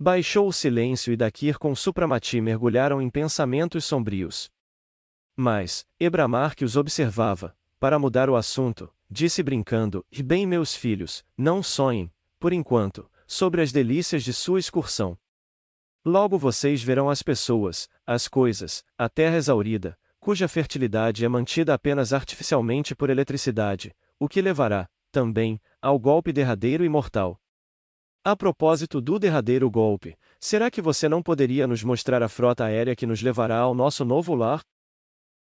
Baixou o silêncio e Dakir com Supramati mergulharam em pensamentos sombrios. Mas, Ebramar que os observava, para mudar o assunto, disse brincando: "E bem, meus filhos, não sonhem, por enquanto, sobre as delícias de sua excursão. Logo vocês verão as pessoas, as coisas, a terra exaurida, cuja fertilidade é mantida apenas artificialmente por eletricidade, o que levará, também, ao golpe derradeiro e mortal." A propósito do derradeiro golpe, será que você não poderia nos mostrar a frota aérea que nos levará ao nosso novo lar?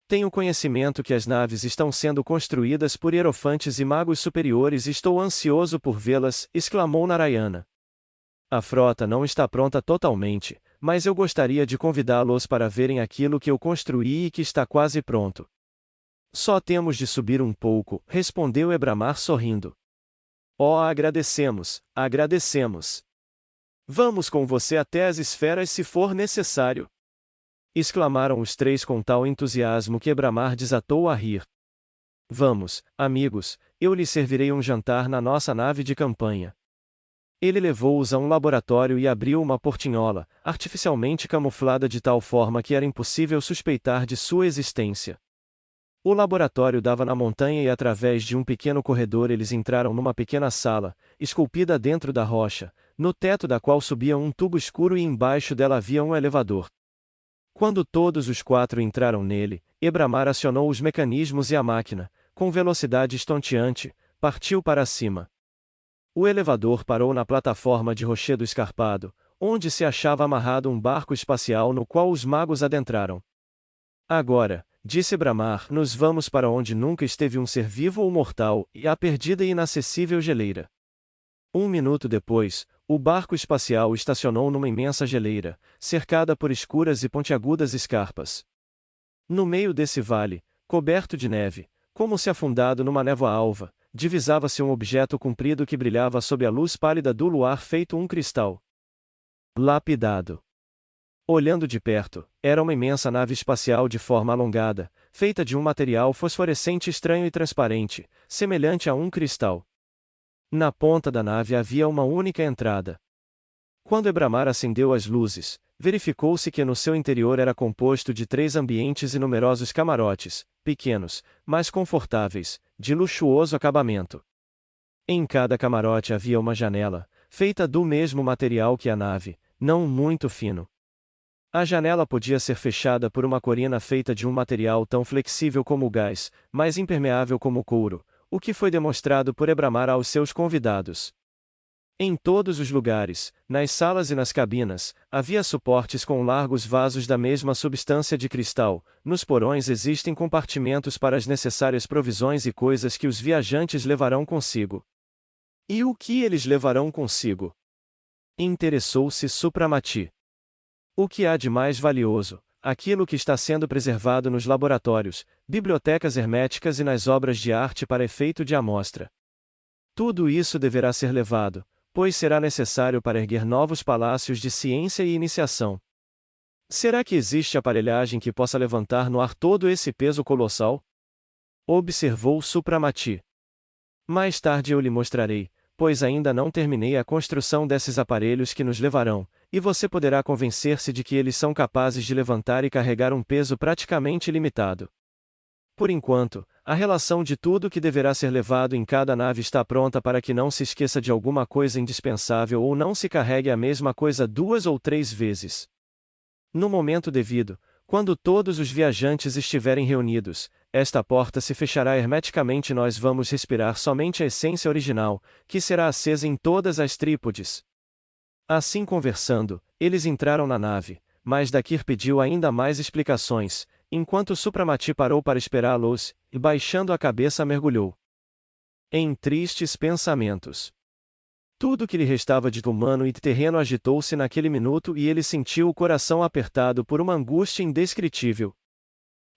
Tenho conhecimento que as naves estão sendo construídas por hierofantes e magos superiores e estou ansioso por vê-las, exclamou Narayana. A frota não está pronta totalmente, mas eu gostaria de convidá-los para verem aquilo que eu construí e que está quase pronto. Só temos de subir um pouco, respondeu Ebramar sorrindo. Oh, agradecemos, agradecemos. Vamos com você até as esferas se for necessário. Exclamaram os três com tal entusiasmo que Ebramar desatou a rir. Vamos, amigos, eu lhes servirei um jantar na nossa nave de campanha. Ele levou-os a um laboratório e abriu uma portinhola, artificialmente camuflada de tal forma que era impossível suspeitar de sua existência. O laboratório dava na montanha e através de um pequeno corredor eles entraram numa pequena sala, esculpida dentro da rocha, no teto da qual subia um tubo escuro e embaixo dela havia um elevador. Quando todos os quatro entraram nele, Ebramar acionou os mecanismos e a máquina, com velocidade estonteante, partiu para cima. O elevador parou na plataforma de rochedo escarpado, onde se achava amarrado um barco espacial no qual os magos adentraram. Agora, disse Ebramar, nos vamos para onde nunca esteve um ser vivo ou mortal, e a perdida e inacessível geleira. Um minuto depois, o barco espacial estacionou numa imensa geleira, cercada por escuras e pontiagudas escarpas. No meio desse vale, coberto de neve, como se afundado numa névoa alva, divisava-se um objeto comprido que brilhava sob a luz pálida do luar feito um cristal lapidado. Olhando de perto, era uma imensa nave espacial de forma alongada, feita de um material fosforescente estranho e transparente, semelhante a um cristal. Na ponta da nave havia uma única entrada. Quando Ebramar acendeu as luzes, verificou-se que no seu interior era composto de 3 ambientes e numerosos camarotes, pequenos, mas confortáveis, de luxuoso acabamento. Em cada camarote havia uma janela, feita do mesmo material que a nave, não muito fino. A janela podia ser fechada por uma corina feita de um material tão flexível como o gás, mas impermeável como o couro, o que foi demonstrado por Ebramar aos seus convidados. Em todos os lugares, nas salas e nas cabinas, havia suportes com largos vasos da mesma substância de cristal. Nos porões existem compartimentos para as necessárias provisões e coisas que os viajantes levarão consigo. E o que eles levarão consigo? Interessou-se Supramati. O que há de mais valioso? Aquilo que está sendo preservado nos laboratórios, bibliotecas herméticas e nas obras de arte para efeito de amostra. Tudo isso deverá ser levado, pois será necessário para erguer novos palácios de ciência e iniciação. Será que existe aparelhagem que possa levantar no ar todo esse peso colossal? Observou Supramati. Mais tarde eu lhe mostrarei, pois ainda não terminei a construção desses aparelhos que nos levarão, e você poderá convencer-se de que eles são capazes de levantar e carregar um peso praticamente ilimitado. Por enquanto, a relação de tudo que deverá ser levado em cada nave está pronta para que não se esqueça de alguma coisa indispensável ou não se carregue a mesma coisa 2 ou 3 vezes. No momento devido, quando todos os viajantes estiverem reunidos, esta porta se fechará hermeticamente e nós vamos respirar somente a essência original, que será acesa em todas as trípodes. Assim conversando, eles entraram na nave, mas Dakir pediu ainda mais explicações, enquanto Supramati parou para esperá-los, e baixando a cabeça mergulhou em tristes pensamentos. Tudo que lhe restava de humano e de terreno agitou-se naquele minuto e ele sentiu o coração apertado por uma angústia indescritível.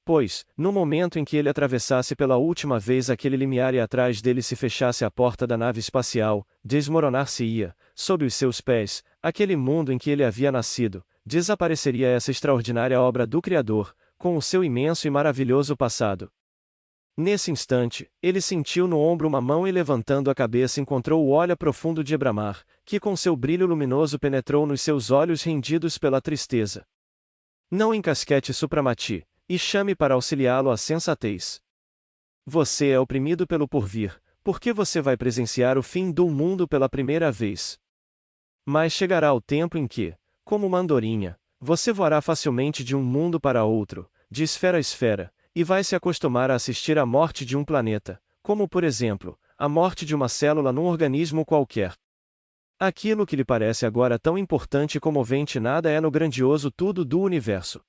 Pois, no momento em que ele atravessasse pela última vez aquele limiar e atrás dele se fechasse a porta da nave espacial, desmoronar-se-ia, sob os seus pés, aquele mundo em que ele havia nascido, desapareceria essa extraordinária obra do Criador, com o seu imenso e maravilhoso passado. Nesse instante, ele sentiu no ombro uma mão e levantando a cabeça encontrou o olhar profundo de Ebramar, que com seu brilho luminoso penetrou nos seus olhos rendidos pela tristeza. Não encasquete Supramati, e chame para auxiliá-lo a sensatez. Você é oprimido pelo porvir, porque você vai presenciar o fim do mundo pela primeira vez. Mas chegará o tempo em que, como uma andorinha, você voará facilmente de um mundo para outro, de esfera a esfera, e vai se acostumar a assistir à morte de um planeta, como por exemplo, a morte de uma célula num organismo qualquer. Aquilo que lhe parece agora tão importante e comovente nada é no grandioso tudo do universo.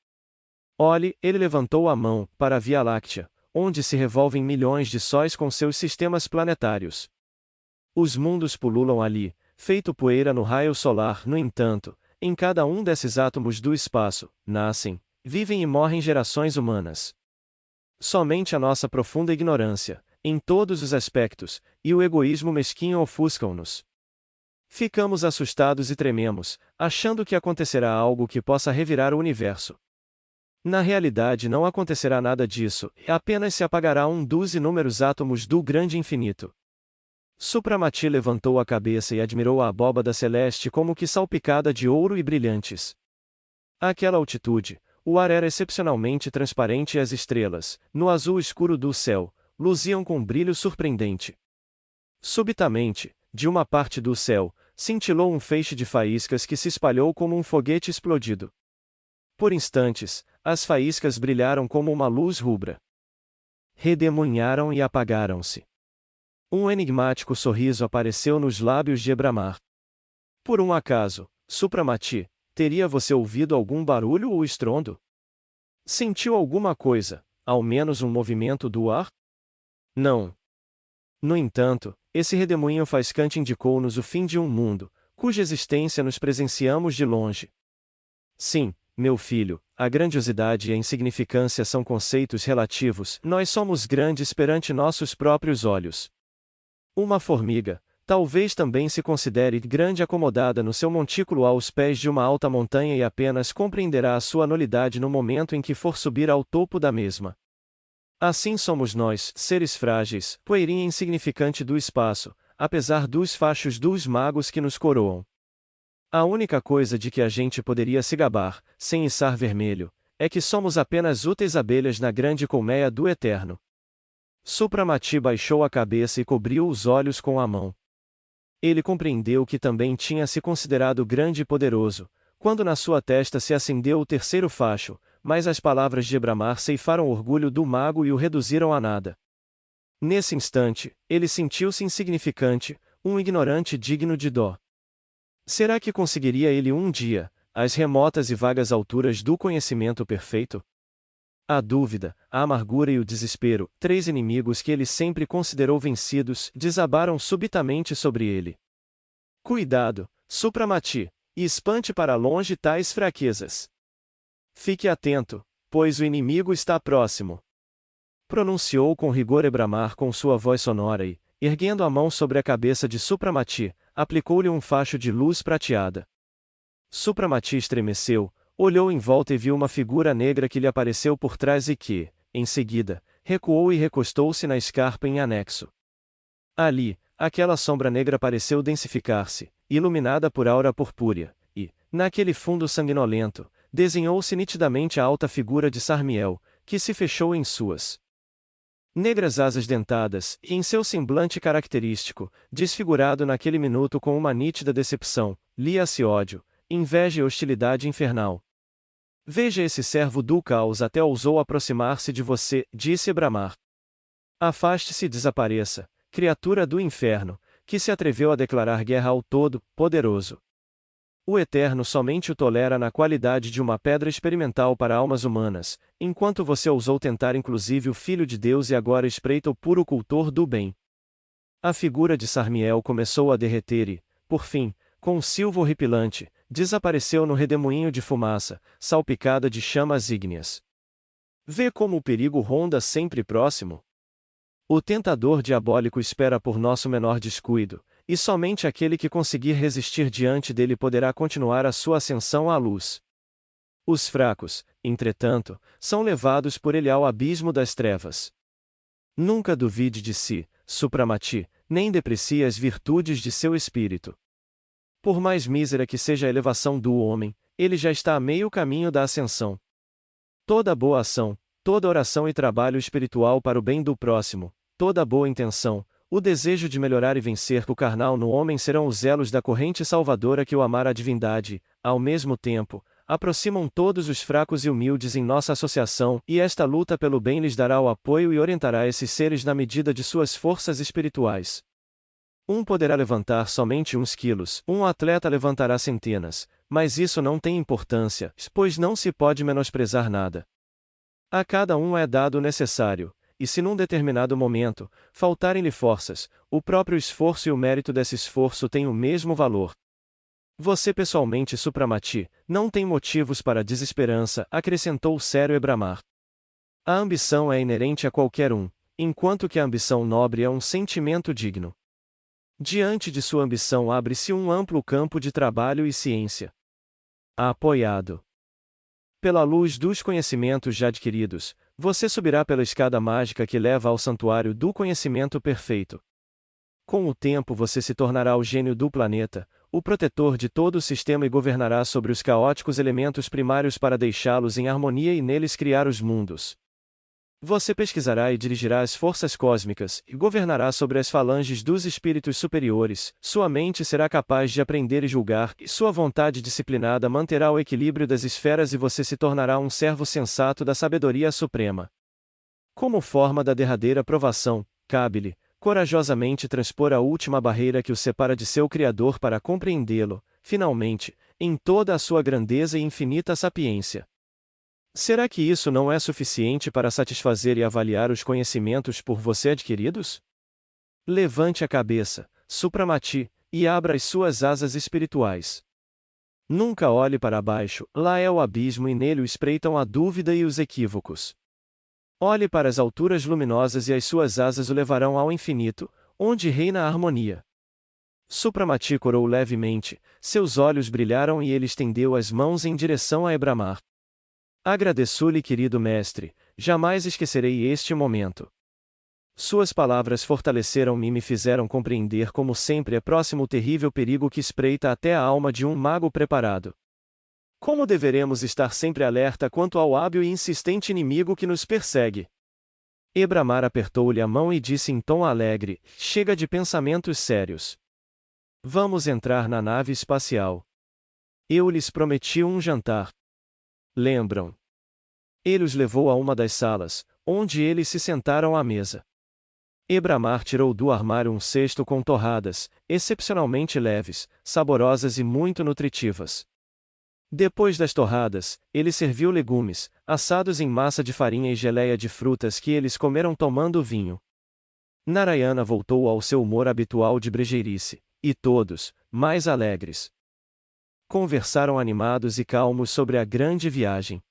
Olhe, ele levantou a mão, para a Via Láctea, onde se revolvem milhões de sóis com seus sistemas planetários. Os mundos pululam ali, feito poeira no raio solar, no entanto, em cada um desses átomos do espaço, nascem, vivem e morrem gerações humanas. Somente a nossa profunda ignorância, em todos os aspectos, e o egoísmo mesquinho ofuscam-nos. Ficamos assustados e trememos, achando que acontecerá algo que possa revirar o universo. Na realidade não acontecerá nada disso, apenas se apagará um dos inúmeros átomos do grande infinito. Supramati levantou a cabeça e admirou a abóbada celeste como que salpicada de ouro e brilhantes. Àquela altitude, o ar era excepcionalmente transparente e as estrelas, no azul escuro do céu, luziam com brilho surpreendente. Subitamente, de uma parte do céu, cintilou um feixe de faíscas que se espalhou como um foguete explodido. Por instantes, as faíscas brilharam como uma luz rubra. Redemoinharam e apagaram-se. Um enigmático sorriso apareceu nos lábios de Ebramar. Por um acaso, Supramati, teria você ouvido algum barulho ou estrondo? Sentiu alguma coisa, ao menos um movimento do ar? Não. No entanto, esse redemoinho faiscante indicou-nos o fim de um mundo, cuja existência nos presenciamos de longe. Sim, meu filho, a grandiosidade e a insignificância são conceitos relativos, nós somos grandes perante nossos próprios olhos. Uma formiga, talvez também se considere grande acomodada no seu montículo aos pés de uma alta montanha e apenas compreenderá a sua nulidade no momento em que for subir ao topo da mesma. Assim somos nós, seres frágeis, poeirinha insignificante do espaço, apesar dos fachos dos magos que nos coroam. A única coisa de que a gente poderia se gabar, sem içar vermelho, é que somos apenas úteis abelhas na grande colmeia do Eterno. Supramati baixou a cabeça e cobriu os olhos com a mão. Ele compreendeu que também tinha se considerado grande e poderoso, quando na sua testa se acendeu o terceiro facho, mas as palavras de Ebramar ceifaram o orgulho do mago e o reduziram a nada. Nesse instante, ele sentiu-se insignificante, um ignorante digno de dó. Será que conseguiria ele um dia, às remotas e vagas alturas do conhecimento perfeito? A dúvida, a amargura e o desespero, três inimigos que ele sempre considerou vencidos, desabaram subitamente sobre ele. Cuidado, Supramati, e espante para longe tais fraquezas. Fique atento, pois o inimigo está próximo. Pronunciou com rigor Ebramar com sua voz sonora e, erguendo a mão sobre a cabeça de Supramati, aplicou-lhe um facho de luz prateada. Supramati estremeceu, olhou em volta e viu uma figura negra que lhe apareceu por trás e que, em seguida, recuou e recostou-se na escarpa em anexo. Ali, aquela sombra negra pareceu densificar-se, iluminada por aura purpúrea, e, naquele fundo sanguinolento, desenhou-se nitidamente a alta figura de Sarmiel, que se fechou em suas negras asas dentadas, e em seu semblante característico, desfigurado naquele minuto com uma nítida decepção, lia-se ódio, inveja e hostilidade infernal. Veja esse servo do caos até ousou aproximar-se de você, disse Ebramar. Afaste-se e desapareça, criatura do inferno, que se atreveu a declarar guerra ao Todo-Poderoso. O Eterno somente o tolera na qualidade de uma pedra experimental para almas humanas, enquanto você ousou tentar inclusive o Filho de Deus e agora espreita o puro cultor do bem. A figura de Sarmiel começou a derreter e, por fim, com um silvo horripilante, desapareceu no redemoinho de fumaça, salpicada de chamas ígneas. Vê como o perigo ronda sempre próximo? O tentador diabólico espera por nosso menor descuido, e somente aquele que conseguir resistir diante dele poderá continuar a sua ascensão à luz. Os fracos, entretanto, são levados por ele ao abismo das trevas. Nunca duvide de si, Supramati, nem deprecie as virtudes de seu espírito. Por mais mísera que seja a elevação do homem, ele já está a meio caminho da ascensão. Toda boa ação, toda oração e trabalho espiritual para o bem do próximo, toda boa intenção, o desejo de melhorar e vencer o carnal no homem serão os elos da corrente salvadora que o amar à divindade, ao mesmo tempo, aproximam todos os fracos e humildes em nossa associação, e esta luta pelo bem lhes dará o apoio e orientará esses seres na medida de suas forças espirituais. Um poderá levantar somente uns quilos, um atleta levantará centenas, mas isso não tem importância, pois não se pode menosprezar nada. A cada um é dado o necessário, e se num determinado momento faltarem-lhe forças, o próprio esforço e o mérito desse esforço têm o mesmo valor. Você pessoalmente, Supramati, não tem motivos para desesperança, acrescentou Sério Ebramar. A ambição é inerente a qualquer um, enquanto que a ambição nobre é um sentimento digno. Diante de sua ambição abre-se um amplo campo de trabalho e ciência. Apoiado pela luz dos conhecimentos já adquiridos, você subirá pela escada mágica que leva ao santuário do conhecimento perfeito. Com o tempo você se tornará o gênio do planeta, o protetor de todo o sistema e governará sobre os caóticos elementos primários para deixá-los em harmonia e neles criar os mundos. Você pesquisará e dirigirá as forças cósmicas, e governará sobre as falanges dos espíritos superiores, sua mente será capaz de aprender e julgar, e sua vontade disciplinada manterá o equilíbrio das esferas e você se tornará um servo sensato da sabedoria suprema. Como forma da derradeira provação, cabe-lhe, corajosamente transpor a última barreira que o separa de seu Criador para compreendê-lo, finalmente, em toda a sua grandeza e infinita sapiência. Será que isso não é suficiente para satisfazer e avaliar os conhecimentos por você adquiridos? Levante a cabeça, Supramati, e abra as suas asas espirituais. Nunca olhe para baixo, lá é o abismo e nele o espreitam a dúvida e os equívocos. Olhe para as alturas luminosas e as suas asas o levarão ao infinito, onde reina a harmonia. Supramati corou levemente, seus olhos brilharam e ele estendeu as mãos em direção a Ebramar. Agradeço-lhe, querido mestre, jamais esquecerei este momento. Suas palavras fortaleceram-me e me fizeram compreender como sempre é próximo o terrível perigo que espreita até a alma de um mago preparado. Como deveremos estar sempre alerta quanto ao hábil e insistente inimigo que nos persegue? Ebramar apertou-lhe a mão e disse em tom alegre: chega de pensamentos sérios. Vamos entrar na nave espacial. Eu lhes prometi um jantar. Lembram? Ele os levou a uma das salas, onde eles se sentaram à mesa. Ebramar tirou do armário um cesto com torradas, excepcionalmente leves, saborosas e muito nutritivas. Depois das torradas, ele serviu legumes, assados em massa de farinha e geleia de frutas que eles comeram tomando vinho. Narayana voltou ao seu humor habitual de brejeirice, e todos, mais alegres, conversaram animados e calmos sobre a grande viagem.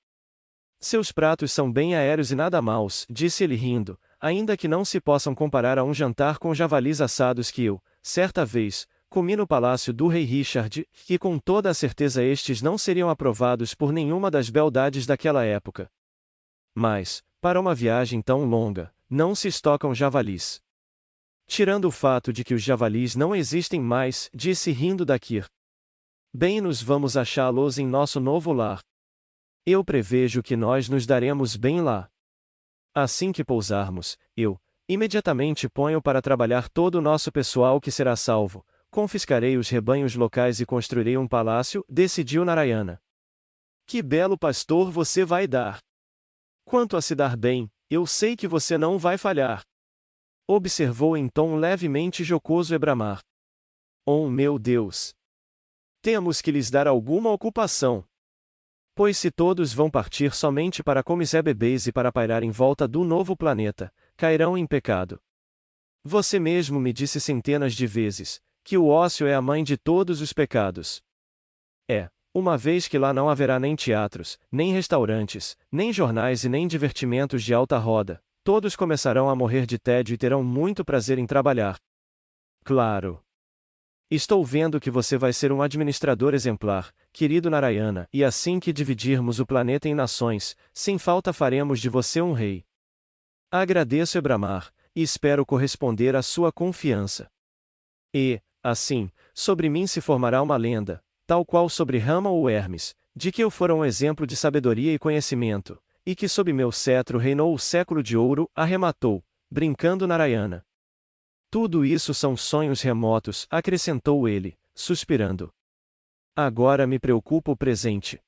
Seus pratos são bem aéreos e nada maus, disse ele rindo, ainda que não se possam comparar a um jantar com javalis assados que eu, certa vez, comi no palácio do rei Richard, e com toda a certeza estes não seriam aprovados por nenhuma das beldades daquela época. Mas, para uma viagem tão longa, não se estocam javalis. Tirando o fato de que os javalis não existem mais, disse rindo Dakir. Bem, nos vamos achá-los em nosso novo lar. Eu prevejo que nós nos daremos bem lá. Assim que pousarmos, eu, imediatamente ponho para trabalhar todo o nosso pessoal que será salvo, confiscarei os rebanhos locais e construirei um palácio, decidiu Narayana. Que belo pastor você vai dar! Quanto a se dar bem, eu sei que você não vai falhar. Observou em tom levemente jocoso Ebramar. Oh meu Deus! Temos que lhes dar alguma ocupação. Pois se todos vão partir somente para comer bebês e para pairar em volta do novo planeta, cairão em pecado. Você mesmo me disse centenas de vezes, que o ócio é a mãe de todos os pecados. Uma vez que lá não haverá nem teatros, nem restaurantes, nem jornais e nem divertimentos de alta roda, todos começarão a morrer de tédio e terão muito prazer em trabalhar. Claro. Estou vendo que você vai ser um administrador exemplar, querido Narayana, e assim que dividirmos o planeta em nações, sem falta faremos de você um rei. Agradeço Ebramar, e espero corresponder à sua confiança. E, assim, sobre mim se formará uma lenda, tal qual sobre Rama ou Hermes, de que eu fora um exemplo de sabedoria e conhecimento, e que sob meu cetro reinou o século de ouro, arrematou, brincando Narayana. Tudo isso são sonhos remotos, acrescentou ele, suspirando. Agora me preocupa o presente.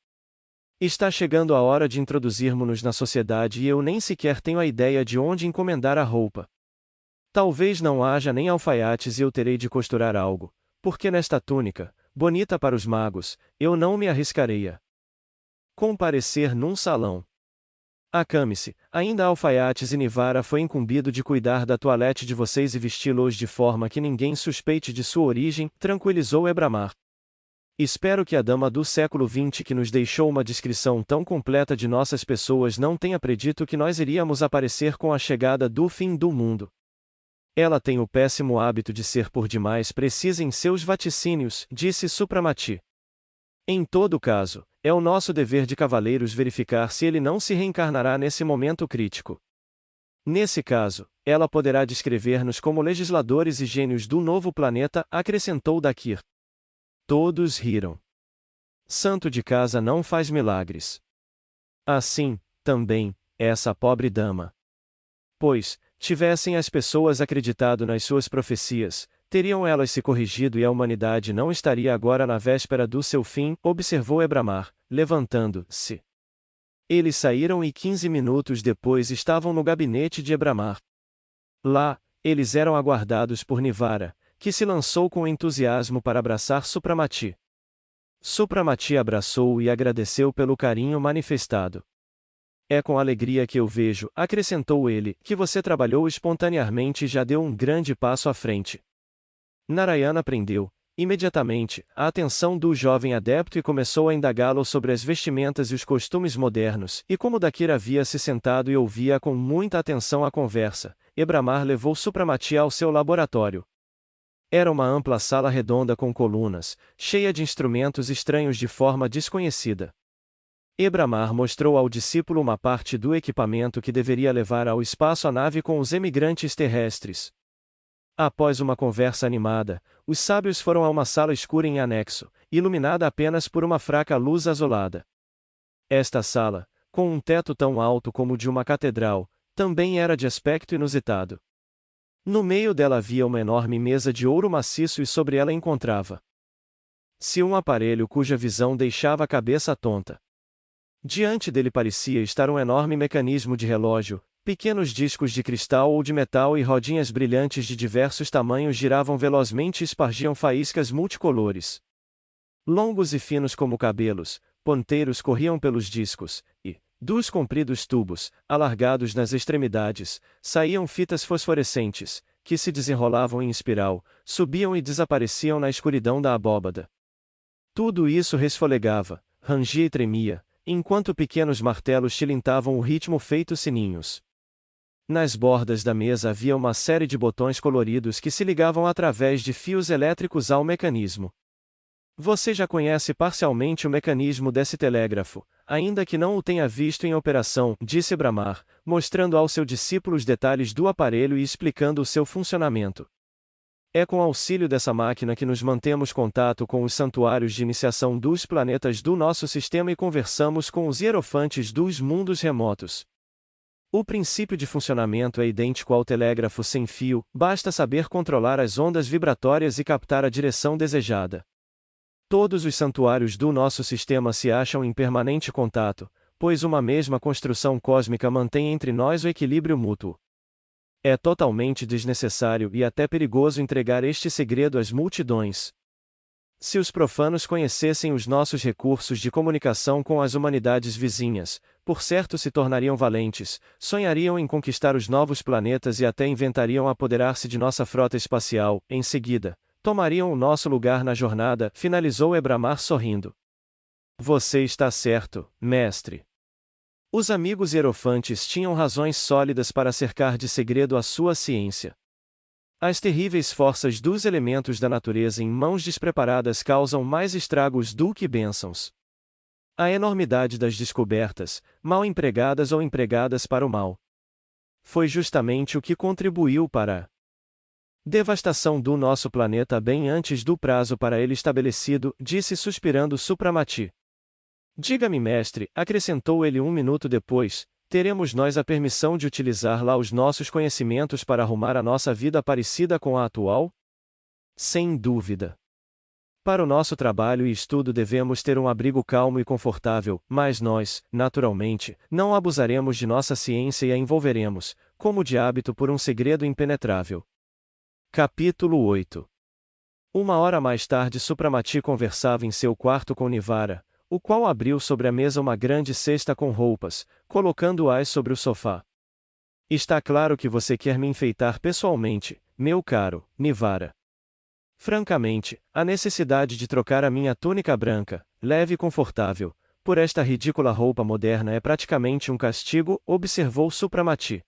Está chegando a hora de introduzirmos-nos na sociedade e eu nem sequer tenho a ideia de onde encomendar a roupa. Talvez não haja nem alfaiates e eu terei de costurar algo, porque nesta túnica, bonita para os magos, eu não me arriscarei a comparecer num salão. Acame-se, ainda alfaiates e Nivara foi incumbido de cuidar da toalete de vocês e vesti-los de forma que ninguém suspeite de sua origem, tranquilizou Ebramar. Espero que a dama do século XX que nos deixou uma descrição tão completa de nossas pessoas não tenha predito que nós iríamos aparecer com a chegada do fim do mundo. Ela tem o péssimo hábito de ser por demais precisa em seus vaticínios, disse Supramati. Em todo caso, é o nosso dever de cavaleiros verificar se ele não se reencarnará nesse momento crítico. Nesse caso, ela poderá descrever-nos como legisladores e gênios do novo planeta, acrescentou Dakir. Todos riram. Santo de casa não faz milagres. Assim, também, essa pobre dama. Pois, tivessem as pessoas acreditado nas suas profecias, teriam elas se corrigido e a humanidade não estaria agora na véspera do seu fim, observou Ebramar, levantando-se. Eles saíram e 15 minutos depois estavam no gabinete de Ebramar. Lá, eles eram aguardados por Nivara, que se lançou com entusiasmo para abraçar Supramati. Supramati abraçou-o e agradeceu pelo carinho manifestado. É com alegria que eu vejo, acrescentou ele, que você trabalhou espontaneamente e já deu um grande passo à frente. Narayana prendeu, imediatamente, a atenção do jovem adepto e começou a indagá-lo sobre as vestimentas e os costumes modernos, e como Dakir havia se sentado e ouvia com muita atenção a conversa, Ebramar levou Supramati ao seu laboratório. Era uma ampla sala redonda com colunas, cheia de instrumentos estranhos de forma desconhecida. Ebramar mostrou ao discípulo uma parte do equipamento que deveria levar ao espaço a nave com os emigrantes terrestres. Após uma conversa animada, os sábios foram a uma sala escura em anexo, iluminada apenas por uma fraca luz azulada. Esta sala, com um teto tão alto como o de uma catedral, também era de aspecto inusitado. No meio dela havia uma enorme mesa de ouro maciço e sobre ela encontrava-se um aparelho cuja visão deixava a cabeça tonta. Diante dele parecia estar um enorme mecanismo de relógio, pequenos discos de cristal ou de metal e rodinhas brilhantes de diversos tamanhos giravam velozmente e espargiam faíscas multicolores. Longos e finos como cabelos, ponteiros corriam pelos discos, e, dos compridos tubos, alargados nas extremidades, saíam fitas fosforescentes, que se desenrolavam em espiral, subiam e desapareciam na escuridão da abóbada. Tudo isso resfolegava, rangia e tremia, enquanto pequenos martelos tilintavam o ritmo feito sininhos. Nas bordas da mesa havia uma série de botões coloridos que se ligavam através de fios elétricos ao mecanismo. Você já conhece parcialmente o mecanismo desse telégrafo, ainda que não o tenha visto em operação, disse Ebramar, mostrando ao seu discípulo os detalhes do aparelho e explicando o seu funcionamento. É com auxílio dessa máquina que nos mantemos contato com os santuários de iniciação dos planetas do nosso sistema e conversamos com os hierofantes dos mundos remotos. O princípio de funcionamento é idêntico ao telégrafo sem fio, basta saber controlar as ondas vibratórias e captar a direção desejada. Todos os santuários do nosso sistema se acham em permanente contato, pois uma mesma construção cósmica mantém entre nós o equilíbrio mútuo. É totalmente desnecessário e até perigoso entregar este segredo às multidões. Se os profanos conhecessem os nossos recursos de comunicação com as humanidades vizinhas, por certo se tornariam valentes, sonhariam em conquistar os novos planetas e até inventariam apoderar-se de nossa frota espacial. Em seguida, tomariam o nosso lugar na jornada, finalizou Ebramar sorrindo. Você está certo, mestre. Os amigos hierofantes tinham razões sólidas para cercar de segredo a sua ciência. As terríveis forças dos elementos da natureza em mãos despreparadas causam mais estragos do que bênçãos. A enormidade das descobertas, mal empregadas ou empregadas para o mal. Foi justamente o que contribuiu para a devastação do nosso planeta bem antes do prazo para ele estabelecido, disse suspirando Supramati. Diga-me, mestre, acrescentou ele 1 minuto depois, teremos nós a permissão de utilizar lá os nossos conhecimentos para arrumar a nossa vida parecida com a atual? Sem dúvida. Para o nosso trabalho e estudo devemos ter um abrigo calmo e confortável, mas nós, naturalmente, não abusaremos de nossa ciência e a envolveremos, como de hábito, por um segredo impenetrável. Capítulo 8. 1 hora mais tarde Supramati conversava em seu quarto com Nivara, o qual abriu sobre a mesa uma grande cesta com roupas, colocando-as sobre o sofá. Está claro que você quer me enfeitar pessoalmente, meu caro Nivara. Francamente, a necessidade de trocar a minha túnica branca, leve e confortável, por esta ridícula roupa moderna é praticamente um castigo, observou Supramati.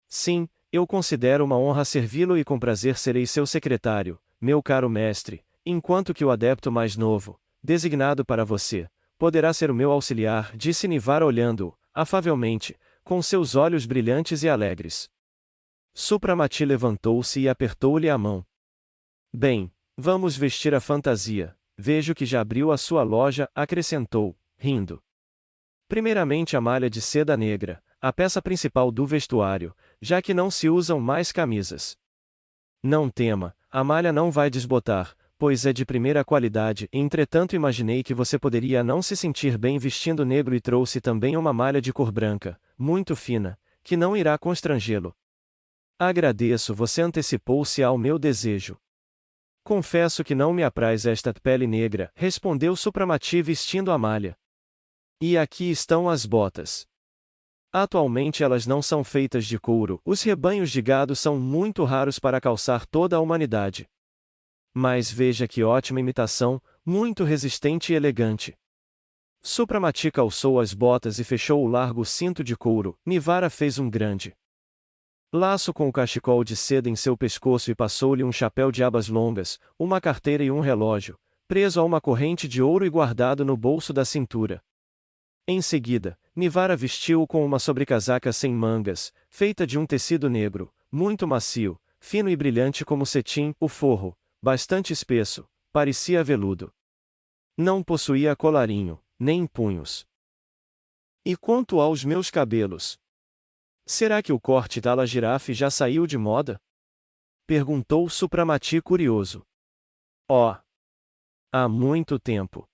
Sim, eu considero uma honra servi-lo e com prazer serei seu secretário, meu caro mestre, enquanto que o adepto mais novo, designado para você, poderá ser o meu auxiliar, disse Nivara olhando-o, afavelmente, com seus olhos brilhantes e alegres. Supramati levantou-se e apertou-lhe a mão. Bem, vamos vestir a fantasia, vejo que já abriu a sua loja, acrescentou, rindo. Primeiramente a malha de seda negra, a peça principal do vestuário, já que não se usam mais camisas. Não tema, a malha não vai desbotar, pois é de primeira qualidade, entretanto imaginei que você poderia não se sentir bem vestindo negro e trouxe também uma malha de cor branca, muito fina, que não irá constrangê-lo. Agradeço, você antecipou-se ao meu desejo. Confesso que não me apraz esta pele negra, respondeu Supramati vestindo a malha. E aqui estão as botas. Atualmente elas não são feitas de couro, os rebanhos de gado são muito raros para calçar toda a humanidade. Mas veja que ótima imitação, muito resistente e elegante. Supramati calçou as botas e fechou o largo cinto de couro, Nivara fez um grande laço com o cachecol de seda em seu pescoço e passou-lhe um chapéu de abas longas, uma carteira e um relógio, preso a uma corrente de ouro e guardado no bolso da cintura. Em seguida, Nivara vestiu-o com uma sobrecasaca sem mangas, feita de um tecido negro, muito macio, fino e brilhante como cetim, o forro, bastante espesso, parecia veludo. Não possuía colarinho, nem punhos. E quanto aos meus cabelos? Será que o corte da girafe já saiu de moda? Perguntou Supramati curioso. Oh! Há muito tempo.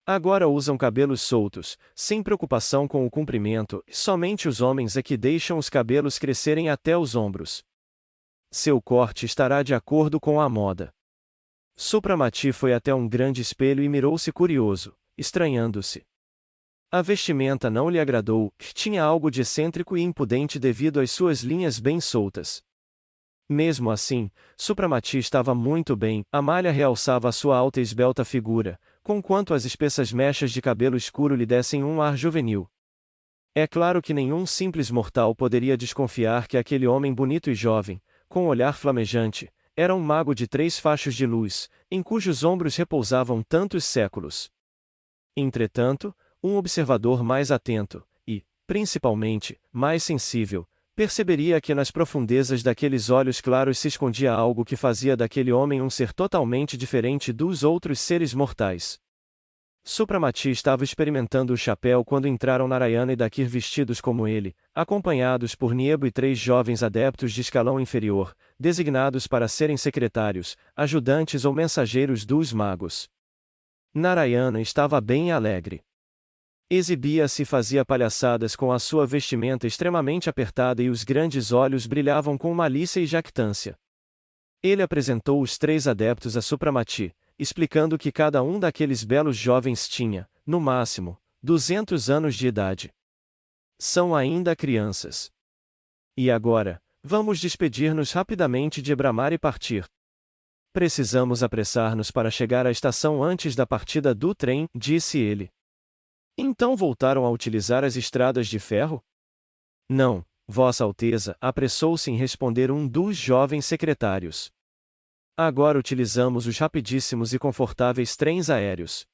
Agora usam cabelos soltos, sem preocupação com o comprimento, e somente os homens é que deixam os cabelos crescerem até os ombros. Seu corte estará de acordo com a moda. Supramati foi até um grande espelho e mirou-se curioso, estranhando-se. A vestimenta não lhe agradou, tinha algo de excêntrico e impudente devido às suas linhas bem soltas. Mesmo assim, Supramati estava muito bem, a malha realçava a sua alta e esbelta figura, conquanto as espessas mechas de cabelo escuro lhe dessem um ar juvenil. É claro que nenhum simples mortal poderia desconfiar que aquele homem bonito e jovem, com olhar flamejante, era um mago de 3 fachos de luz, em cujos ombros repousavam tantos séculos. Entretanto, um observador mais atento, e, principalmente, mais sensível, perceberia que nas profundezas daqueles olhos claros se escondia algo que fazia daquele homem um ser totalmente diferente dos outros seres mortais. Supramati estava experimentando o chapéu quando entraram Narayana e Dakir vestidos como ele, acompanhados por Niebo e 3 jovens adeptos de escalão inferior, designados para serem secretários, ajudantes ou mensageiros dos magos. Narayana estava bem alegre. Exibia-se e fazia palhaçadas com a sua vestimenta extremamente apertada e os grandes olhos brilhavam com malícia e jactância. Ele apresentou os 3 adeptos a Supramati, explicando que cada um daqueles belos jovens tinha, no máximo, 200 anos de idade. São ainda crianças. E agora, vamos despedir-nos rapidamente de Ebramar e partir. Precisamos apressar-nos para chegar à estação antes da partida do trem, disse ele. Então voltaram a utilizar as estradas de ferro? Não, Vossa Alteza, apressou-se em responder um dos jovens secretários. Agora utilizamos os rapidíssimos e confortáveis trens aéreos.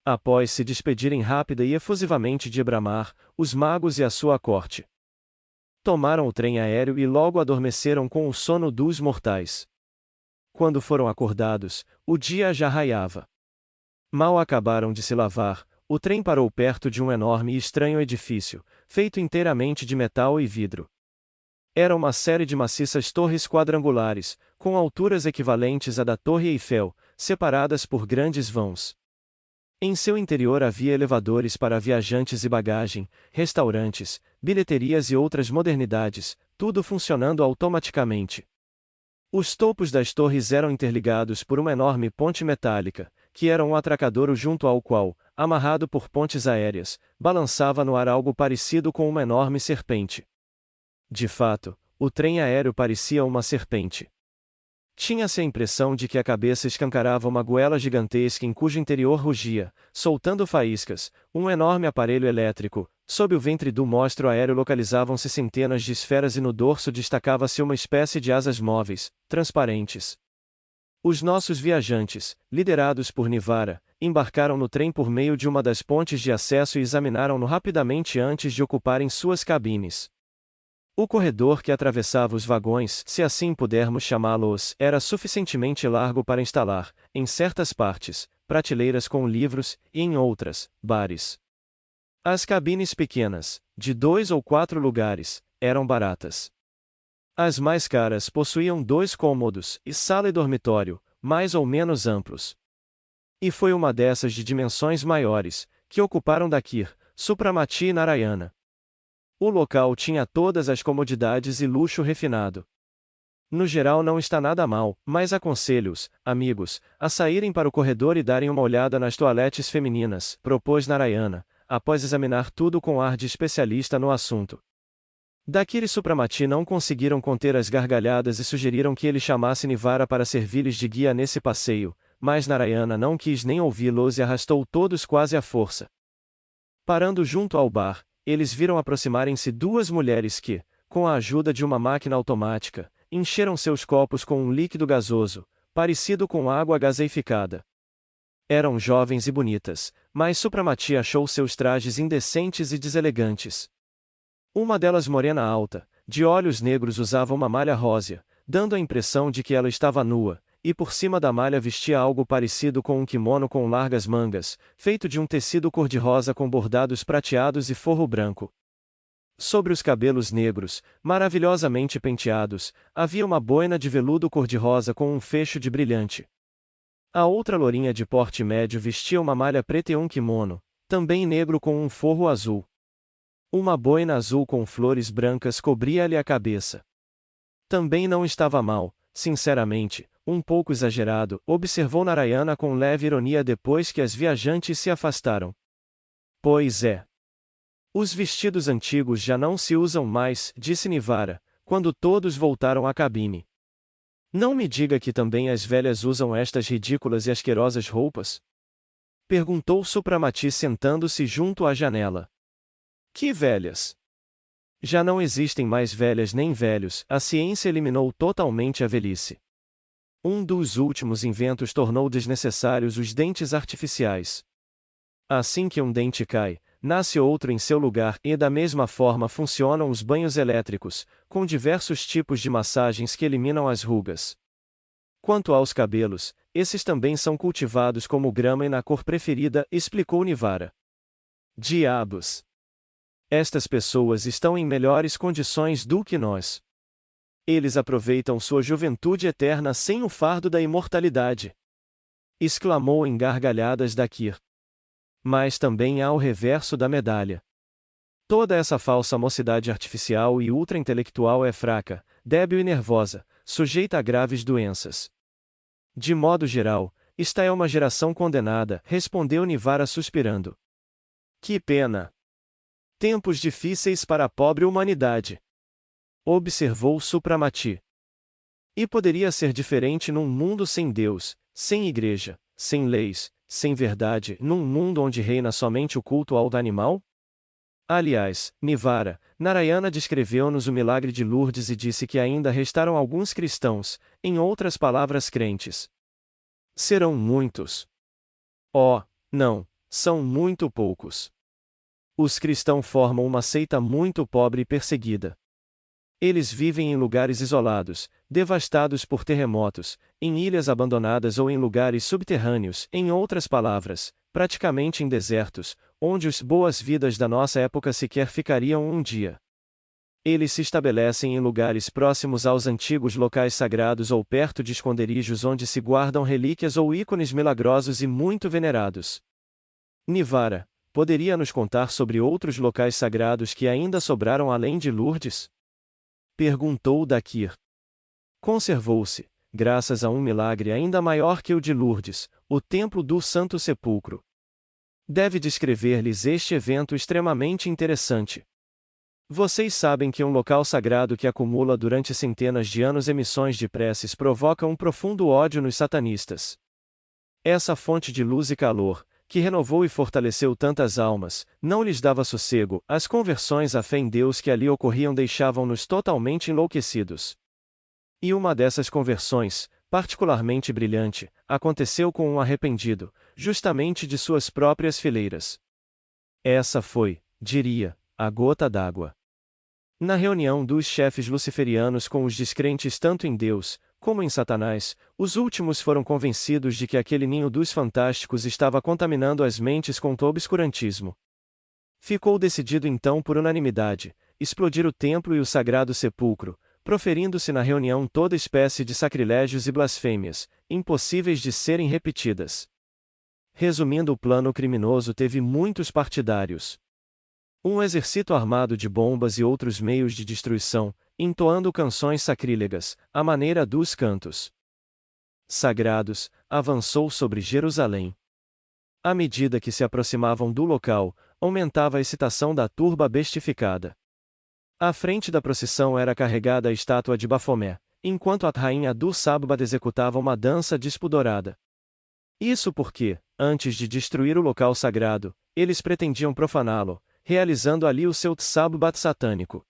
Após se despedirem rápida e efusivamente de Ebramar, os magos e a sua corte tomaram o trem aéreo e logo adormeceram com o sono dos mortais. Quando foram acordados, o dia já raiava. Mal acabaram de se lavar, o trem parou perto de um enorme e estranho edifício, feito inteiramente de metal e vidro. Era uma série de maciças torres quadrangulares, com alturas equivalentes à da Torre Eiffel, separadas por grandes vãos. Em seu interior havia elevadores para viajantes e bagagem, restaurantes, bilheterias e outras modernidades, tudo funcionando automaticamente. Os topos das torres eram interligados por uma enorme ponte metálica, que era um atracadouro junto ao qual, amarrado por pontes aéreas, balançava no ar algo parecido com uma enorme serpente. De fato, o trem aéreo parecia uma serpente. Tinha-se a impressão de que a cabeça escancarava uma goela gigantesca em cujo interior rugia, soltando faíscas, um enorme aparelho elétrico. Sob o ventre do monstro aéreo localizavam-se centenas de esferas e no dorso destacava-se uma espécie de asas móveis, transparentes. Os nossos viajantes, liderados por Nivara, embarcaram no trem por meio de uma das pontes de acesso e examinaram-no rapidamente antes de ocuparem suas cabines. O corredor que atravessava os vagões, se assim pudermos chamá-los, era suficientemente largo para instalar, em certas partes, prateleiras com livros, e em outras, bares. As cabines pequenas, de 2 ou 4 lugares, eram baratas. As mais caras possuíam 2 cômodos, e sala e dormitório, mais ou menos amplos. E foi uma dessas de dimensões maiores, que ocuparam Dakir, Supramati e Narayana. O local tinha todas as comodidades e luxo refinado. No geral não está nada mal, mas aconselho-os, amigos, a saírem para o corredor e darem uma olhada nas toaletes femininas, propôs Narayana, após examinar tudo com ar de especialista no assunto. Dakir e Supramati não conseguiram conter as gargalhadas e sugeriram que ele chamasse Nivara para servir-lhes de guia nesse passeio, mas Narayana não quis nem ouvi-los e arrastou todos quase à força. Parando junto ao bar, eles viram aproximarem-se 2 mulheres que, com a ajuda de uma máquina automática, encheram seus copos com um líquido gasoso, parecido com água gaseificada. Eram jovens e bonitas, mas Supramati achou seus trajes indecentes e deselegantes. Uma delas morena alta, de olhos negros usava uma malha rósea, dando a impressão de que ela estava nua, e por cima da malha vestia algo parecido com um kimono com largas mangas, feito de um tecido cor-de-rosa com bordados prateados e forro branco. Sobre os cabelos negros, maravilhosamente penteados, havia uma boina de veludo cor-de-rosa com um fecho de brilhante. A outra lourinha de porte médio vestia uma malha preta e um kimono, também negro com um forro azul. Uma boina azul com flores brancas cobria-lhe a cabeça. Também não estava mal, sinceramente, um pouco exagerado, observou Narayana com leve ironia depois que as viajantes se afastaram. Pois é. Os vestidos antigos já não se usam mais, disse Nivara, quando todos voltaram à cabine. Não me diga que também as velhas usam estas ridículas e asquerosas roupas? Perguntou Supramati sentando-se junto à janela. Que velhas? Já não existem mais velhas nem velhos, a ciência eliminou totalmente a velhice. Um dos últimos inventos tornou desnecessários os dentes artificiais. Assim que um dente cai, nasce outro em seu lugar e da mesma forma funcionam os banhos elétricos, com diversos tipos de massagens que eliminam as rugas. Quanto aos cabelos, esses também são cultivados como grama e na cor preferida, explicou Nivara. Diabos! Estas pessoas estão em melhores condições do que nós. Eles aproveitam sua juventude eterna sem o fardo da imortalidade. Exclamou em gargalhadas Dakir. Mas também há o reverso da medalha. Toda essa falsa mocidade artificial e ultra-intelectual é fraca, débil e nervosa, sujeita a graves doenças. De modo geral, esta é uma geração condenada, respondeu Nivara suspirando. Que pena! Tempos difíceis para a pobre humanidade. Observou Supramati. E poderia ser diferente num mundo sem Deus, sem igreja, sem leis, sem verdade, num mundo onde reina somente o culto ao animal? Aliás, Nivara, Narayana descreveu-nos o milagre de Lourdes e disse que ainda restaram alguns cristãos, em outras palavras crentes. Serão muitos. Oh, não, são muito poucos. Os cristãos formam uma seita muito pobre e perseguida. Eles vivem em lugares isolados, devastados por terremotos, em ilhas abandonadas ou em lugares subterrâneos, em outras palavras, praticamente em desertos, onde as boas-vidas da nossa época sequer ficariam um dia. Eles se estabelecem em lugares próximos aos antigos locais sagrados ou perto de esconderijos onde se guardam relíquias ou ícones milagrosos e muito venerados. Nivara, poderia nos contar sobre outros locais sagrados que ainda sobraram além de Lourdes? Perguntou Dakir. Conservou-se, graças a um milagre ainda maior que o de Lourdes, o Templo do Santo Sepulcro. Deve descrever-lhes este evento extremamente interessante. Vocês sabem que um local sagrado que acumula durante centenas de anos emissões de preces provoca um profundo ódio nos satanistas. Essa fonte de luz e calor, que renovou e fortaleceu tantas almas, não lhes dava sossego. As conversões à fé em Deus que ali ocorriam deixavam-nos totalmente enlouquecidos. E uma dessas conversões, particularmente brilhante, aconteceu com um arrependido, justamente de suas próprias fileiras. Essa foi, diria, a gota d'água. Na reunião dos chefes luciferianos com os descrentes tanto em Deus, como em Satanás, os últimos foram convencidos de que aquele ninho dos fantásticos estava contaminando as mentes com o obscurantismo. Ficou decidido então por unanimidade, explodir o templo e o sagrado sepulcro, proferindo-se na reunião toda espécie de sacrilégios e blasfêmias, impossíveis de serem repetidas. Resumindo, o plano criminoso teve muitos partidários. Um exército armado de bombas e outros meios de destruição, entoando canções sacrílegas, à maneira dos cantos sagrados, avançou sobre Jerusalém. À medida que se aproximavam do local, aumentava a excitação da turba bestificada. À frente da procissão era carregada a estátua de Bafomé, enquanto a rainha Dulçabbad executava uma dança despudorada. Isso porque, antes de destruir o local sagrado, eles pretendiam profaná-lo, realizando ali o seu Sabbat satânico.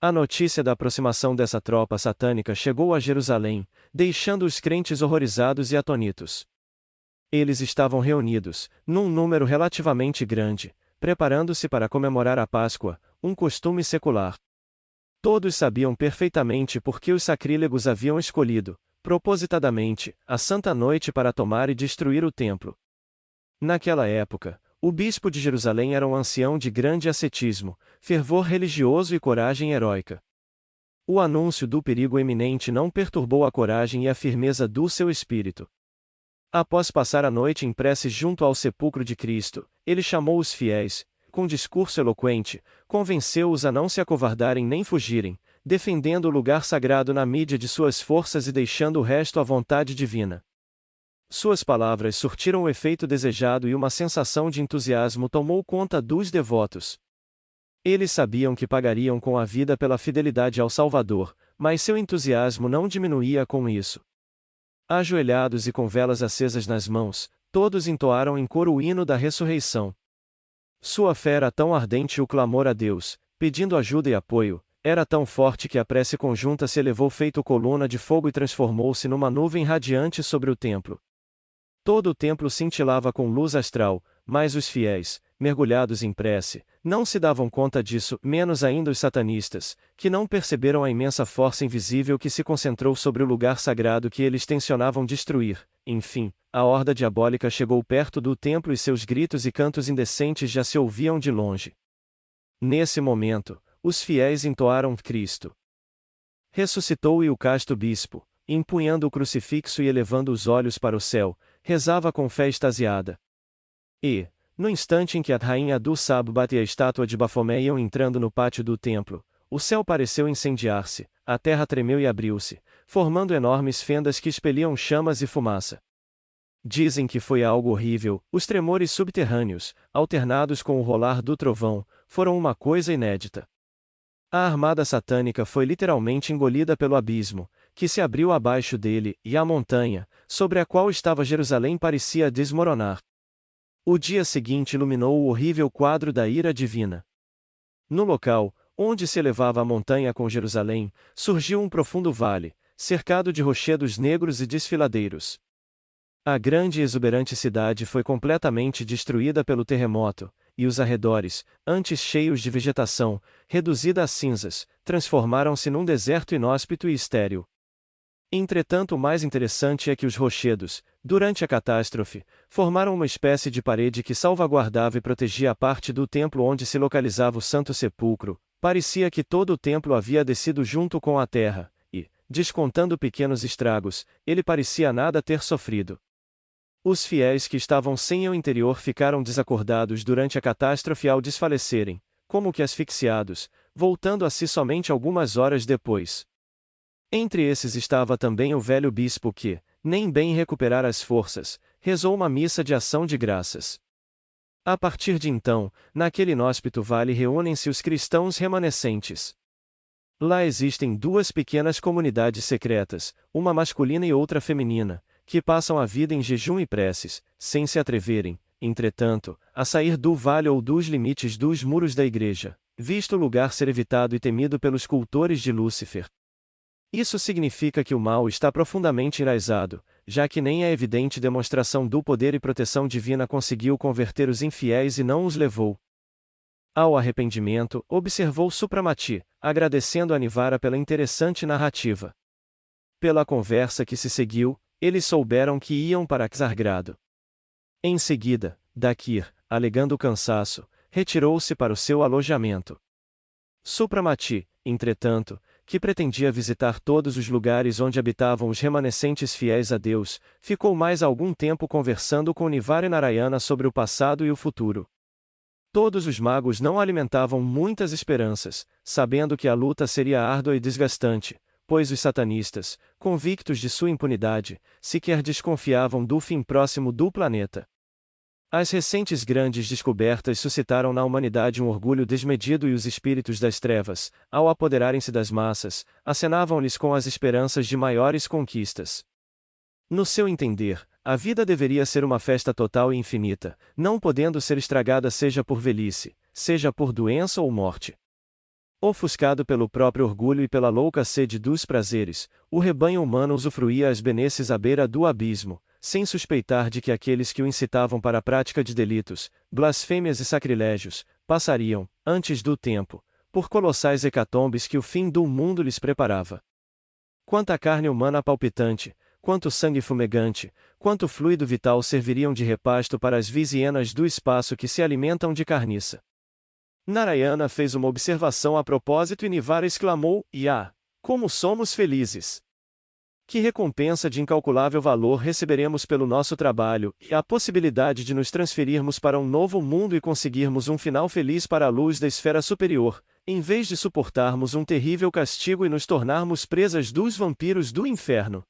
A notícia da aproximação dessa tropa satânica chegou a Jerusalém, deixando os crentes horrorizados e atônitos. Eles estavam reunidos, num número relativamente grande, preparando-se para comemorar a Páscoa, um costume secular. Todos sabiam perfeitamente por que os sacrílegos haviam escolhido, propositadamente, a Santa Noite para tomar e destruir o templo. Naquela época, o bispo de Jerusalém era um ancião de grande ascetismo, fervor religioso e coragem heróica. O anúncio do perigo eminente não perturbou a coragem e a firmeza do seu espírito. Após passar a noite em prece junto ao sepulcro de Cristo, ele chamou os fiéis, com discurso eloquente, convenceu-os a não se acovardarem nem fugirem, defendendo o lugar sagrado na mídia de suas forças e deixando o resto à vontade divina. Suas palavras surtiram o efeito desejado e uma sensação de entusiasmo tomou conta dos devotos. Eles sabiam que pagariam com a vida pela fidelidade ao Salvador, mas seu entusiasmo não diminuía com isso. Ajoelhados e com velas acesas nas mãos, todos entoaram em coro o hino da ressurreição. Sua fé era tão ardente e o clamor a Deus, pedindo ajuda e apoio, era tão forte que a prece conjunta se elevou feito coluna de fogo e transformou-se numa nuvem radiante sobre o templo. Todo o templo cintilava com luz astral, mas os fiéis, mergulhados em prece, não se davam conta disso, menos ainda os satanistas, que não perceberam a imensa força invisível que se concentrou sobre o lugar sagrado que eles tensionavam destruir. Enfim, a horda diabólica chegou perto do templo e seus gritos e cantos indecentes já se ouviam de longe. Nesse momento, os fiéis entoaram Cristo ressuscitou e o casto bispo, empunhando o crucifixo e elevando os olhos para o céu, rezava com fé extasiada. E, no instante em que a rainha Dulçabbad e a estátua de Bafomé iam entrando no pátio do templo, o céu pareceu incendiar-se, a terra tremeu e abriu-se, formando enormes fendas que expeliam chamas e fumaça. Dizem que foi algo horrível, os tremores subterrâneos, alternados com o rolar do trovão, foram uma coisa inédita. A armada satânica foi literalmente engolida pelo abismo, que se abriu abaixo dele, e a montanha, sobre a qual estava Jerusalém parecia desmoronar. O dia seguinte iluminou o horrível quadro da ira divina. No local, onde se elevava a montanha com Jerusalém, surgiu um profundo vale, cercado de rochedos negros e desfiladeiros. A grande e exuberante cidade foi completamente destruída pelo terremoto, e os arredores, antes cheios de vegetação, reduzida a cinzas, transformaram-se num deserto inóspito e estéril. Entretanto, o mais interessante é que os rochedos, durante a catástrofe, formaram uma espécie de parede que salvaguardava e protegia a parte do templo onde se localizava o Santo Sepulcro. Parecia que todo o templo havia descido junto com a terra, e, descontando pequenos estragos, ele parecia nada ter sofrido. Os fiéis que estavam sem o interior ficaram desacordados durante a catástrofe ao desfalecerem, como que asfixiados, voltando a si somente algumas horas depois. Entre esses estava também o velho bispo que, nem bem recuperar as forças, rezou uma missa de ação de graças. A partir de então, naquele inóspito vale reúnem-se os cristãos remanescentes. Lá existem duas pequenas comunidades secretas, uma masculina e outra feminina, que passam a vida em jejum e preces, sem se atreverem, entretanto, a sair do vale ou dos limites dos muros da igreja, visto o lugar ser evitado e temido pelos cultores de Lúcifer. Isso significa que o mal está profundamente enraizado, já que nem a evidente demonstração do poder e proteção divina conseguiu converter os infiéis e não os levou ao arrependimento, observou Supramati, agradecendo a Nivara pela interessante narrativa. Pela conversa que se seguiu, eles souberam que iam para Xargrado. Em seguida, Dakir, alegando cansaço, retirou-se para o seu alojamento. Supramati, entretanto, que pretendia visitar todos os lugares onde habitavam os remanescentes fiéis a Deus, ficou mais algum tempo conversando com Nivara e Narayana sobre o passado e o futuro. Todos os magos não alimentavam muitas esperanças, sabendo que a luta seria árdua e desgastante, pois os satanistas, convictos de sua impunidade, sequer desconfiavam do fim próximo do planeta. As recentes grandes descobertas suscitaram na humanidade um orgulho desmedido e os espíritos das trevas, ao apoderarem-se das massas, acenavam-lhes com as esperanças de maiores conquistas. No seu entender, a vida deveria ser uma festa total e infinita, não podendo ser estragada seja por velhice, seja por doença ou morte. Ofuscado pelo próprio orgulho e pela louca sede dos prazeres, o rebanho humano usufruía as benesses à beira do abismo, sem suspeitar de que aqueles que o incitavam para a prática de delitos, blasfêmias e sacrilégios, passariam, antes do tempo, por colossais hecatombes que o fim do mundo lhes preparava. Quanta carne humana palpitante, quanto sangue fumegante, quanto fluido vital serviriam de repasto para as hienas do espaço que se alimentam de carniça. Narayana fez uma observação a propósito e Nivara exclamou: como somos felizes! Que recompensa de incalculável valor receberemos pelo nosso trabalho, e a possibilidade de nos transferirmos para um novo mundo e conseguirmos um final feliz para a luz da esfera superior, em vez de suportarmos um terrível castigo e nos tornarmos presas dos vampiros do inferno.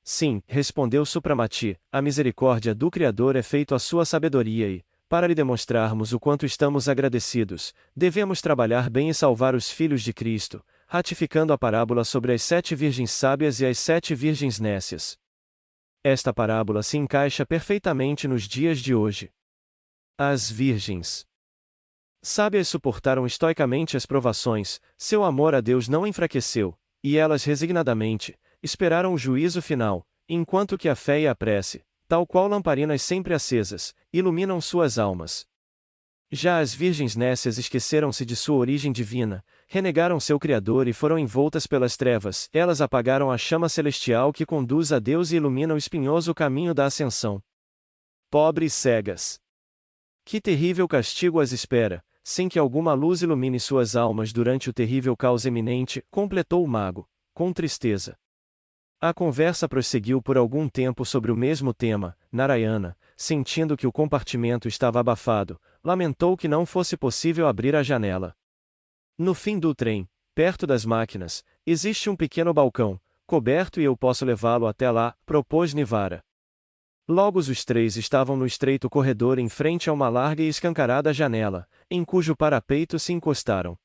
Sim, respondeu Supramati, a misericórdia do Criador é feito à sua sabedoria e, para lhe demonstrarmos o quanto estamos agradecidos, devemos trabalhar bem e salvar os filhos de Cristo, ratificando a parábola sobre as 7 virgens sábias e as 7 virgens nécias. Esta parábola se encaixa perfeitamente nos dias de hoje. As virgens sábias suportaram estoicamente as provações, seu amor a Deus não enfraqueceu, e elas resignadamente esperaram o juízo final, enquanto que a fé e a prece, tal qual lamparinas sempre acesas, iluminam suas almas. Já as virgens nécias esqueceram-se de sua origem divina, renegaram seu Criador e foram envoltas pelas trevas, elas apagaram a chama celestial que conduz a Deus e ilumina o espinhoso caminho da ascensão. Pobres cegas! Que terrível castigo as espera, sem que alguma luz ilumine suas almas durante o terrível caos eminente, completou o mago, com tristeza. A conversa prosseguiu por algum tempo sobre o mesmo tema. Narayana, sentindo que o compartimento estava abafado, lamentou que não fosse possível abrir a janela. No fim do trem, perto das máquinas, existe um pequeno balcão, coberto e eu posso levá-lo até lá, propôs Nivara. Logo os 3 estavam no estreito corredor em frente a uma larga e escancarada janela, em cujo parapeito se encostaram.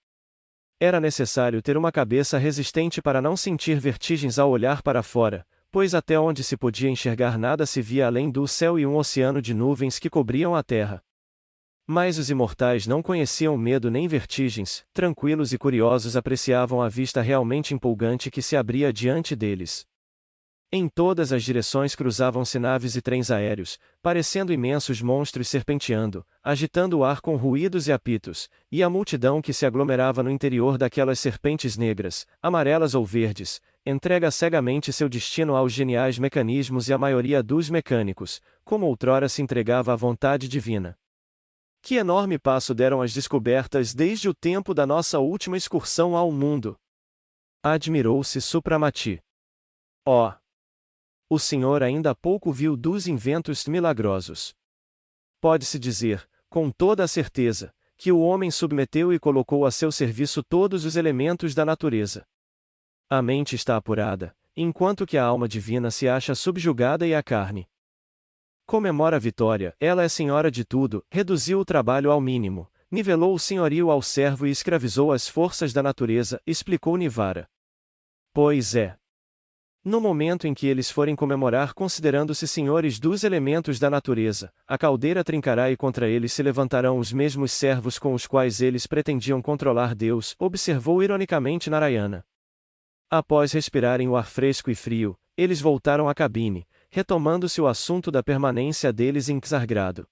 Era necessário ter uma cabeça resistente para não sentir vertigens ao olhar para fora, pois até onde se podia enxergar nada se via além do céu e um oceano de nuvens que cobriam a terra. Mas os imortais não conheciam medo nem vertigens, tranquilos e curiosos apreciavam a vista realmente empolgante que se abria diante deles. Em todas as direções cruzavam-se naves e trens aéreos, parecendo imensos monstros serpenteando, agitando o ar com ruídos e apitos, e a multidão que se aglomerava no interior daquelas serpentes negras, amarelas ou verdes, entrega cegamente seu destino aos geniais mecanismos e à maioria dos mecânicos, como outrora se entregava à vontade divina. Que enorme passo deram as descobertas desde o tempo da nossa última excursão ao mundo! Admirou-se Supramati. Oh! O senhor ainda há pouco viu dos inventos milagrosos. Pode-se dizer, com toda a certeza, que o homem submeteu e colocou a seu serviço todos os elementos da natureza. A mente está apurada, enquanto que a alma divina se acha subjugada e a carne comemora a vitória. Ela é senhora de tudo, reduziu o trabalho ao mínimo, nivelou o senhorio ao servo e escravizou as forças da natureza, explicou Nivara. Pois é. No momento em que eles forem comemorar considerando-se senhores dos elementos da natureza, a caldeira trincará e contra eles se levantarão os mesmos servos com os quais eles pretendiam controlar Deus, observou ironicamente Narayana. Após respirarem o ar fresco e frio, eles voltaram à cabine, retomando-se o assunto da permanência deles em Ksargrado.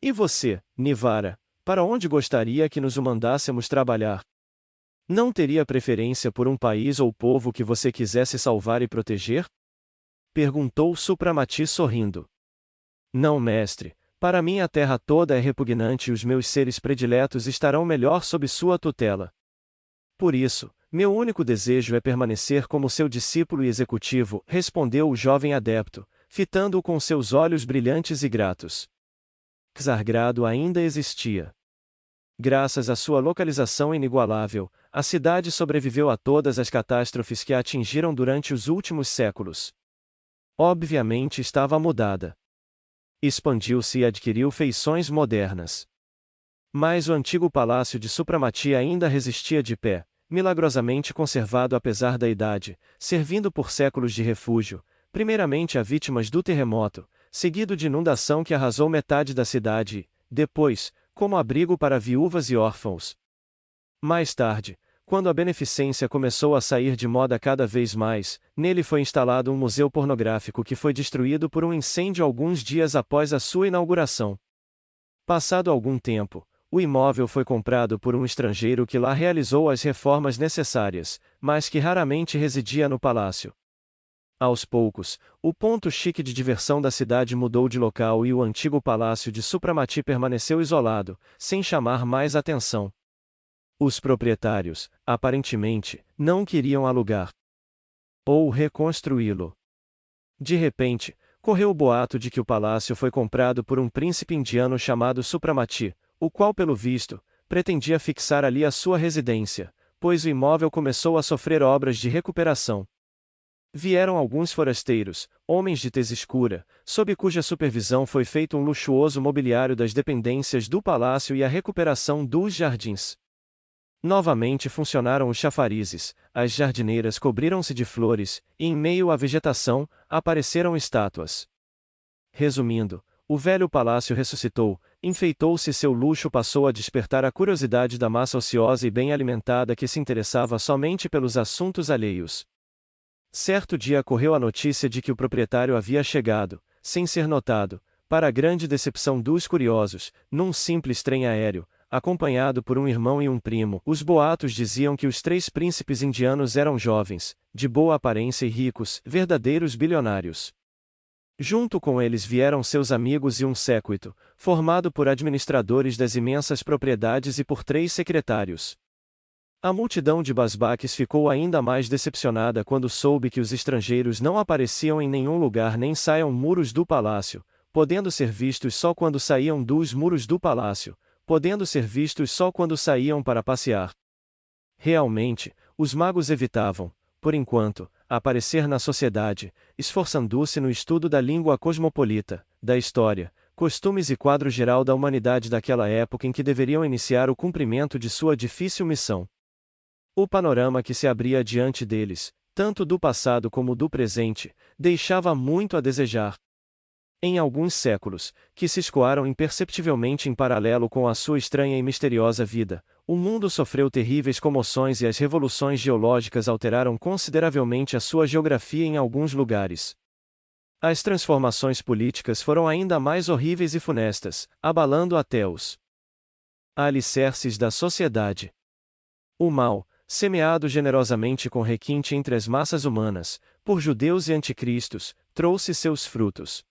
E você, Nivara, para onde gostaria que nos o mandássemos trabalhar? Não teria preferência por um país ou povo que você quisesse salvar e proteger? Perguntou Supramati sorrindo. Não, mestre, para mim a terra toda é repugnante e os meus seres prediletos estarão melhor sob sua tutela. Por isso, meu único desejo é permanecer como seu discípulo e executivo, respondeu o jovem adepto, fitando-o com seus olhos brilhantes e gratos. Ksargrado ainda existia. Graças à sua localização inigualável, a cidade sobreviveu a todas as catástrofes que a atingiram durante os últimos séculos. Obviamente estava mudada. Expandiu-se e adquiriu feições modernas. Mas o antigo palácio de Supramati ainda resistia de pé, milagrosamente conservado apesar da idade, servindo por séculos de refúgio, primeiramente a vítimas do terremoto, seguido de inundação que arrasou metade da cidade e, depois, como abrigo para viúvas e órfãos. Mais tarde, quando a beneficência começou a sair de moda cada vez mais, nele foi instalado um museu pornográfico que foi destruído por um incêndio alguns dias após a sua inauguração. Passado algum tempo, o imóvel foi comprado por um estrangeiro que lá realizou as reformas necessárias, mas que raramente residia no palácio. Aos poucos, o ponto chique de diversão da cidade mudou de local e o antigo palácio de Supramati permaneceu isolado, sem chamar mais atenção. Os proprietários, aparentemente, não queriam alugar ou reconstruí-lo. De repente, correu o boato de que o palácio foi comprado por um príncipe indiano chamado Supramati, o qual, pelo visto, pretendia fixar ali a sua residência, pois o imóvel começou a sofrer obras de recuperação. Vieram alguns forasteiros, homens de tez escura, sob cuja supervisão foi feito um luxuoso mobiliário das dependências do palácio e a recuperação dos jardins. Novamente funcionaram os chafarizes, as jardineiras cobriram-se de flores, e em meio à vegetação, apareceram estátuas. Resumindo, o velho palácio ressuscitou, enfeitou-se e seu luxo passou a despertar a curiosidade da massa ociosa e bem alimentada que se interessava somente pelos assuntos alheios. Certo dia correu a notícia de que o proprietário havia chegado, sem ser notado, para a grande decepção dos curiosos, num simples trem aéreo, acompanhado por um irmão e um primo. Os boatos diziam que os 3 príncipes indianos eram jovens, de boa aparência e ricos, verdadeiros bilionários. Junto com eles vieram seus amigos e um séquito, formado por administradores das imensas propriedades e por 3 secretários. A multidão de basbaques ficou ainda mais decepcionada quando soube que os estrangeiros não apareciam em nenhum lugar nem saíam muros do palácio, podendo ser vistos só quando saíam dos muros do palácio, podendo ser vistos só quando saíam para passear. Realmente, os magos evitavam, por enquanto, aparecer na sociedade, esforçando-se no estudo da língua cosmopolita, da história, costumes e quadro geral da humanidade daquela época em que deveriam iniciar o cumprimento de sua difícil missão. O panorama que se abria diante deles, tanto do passado como do presente, deixava muito a desejar. Em alguns séculos, que se escoaram imperceptivelmente em paralelo com a sua estranha e misteriosa vida, o mundo sofreu terríveis comoções e as revoluções geológicas alteraram consideravelmente a sua geografia em alguns lugares. As transformações políticas foram ainda mais horríveis e funestas, abalando até os alicerces da sociedade. O mal, semeado generosamente com requinte entre as massas humanas, por judeus e anticristos, trouxe seus frutos.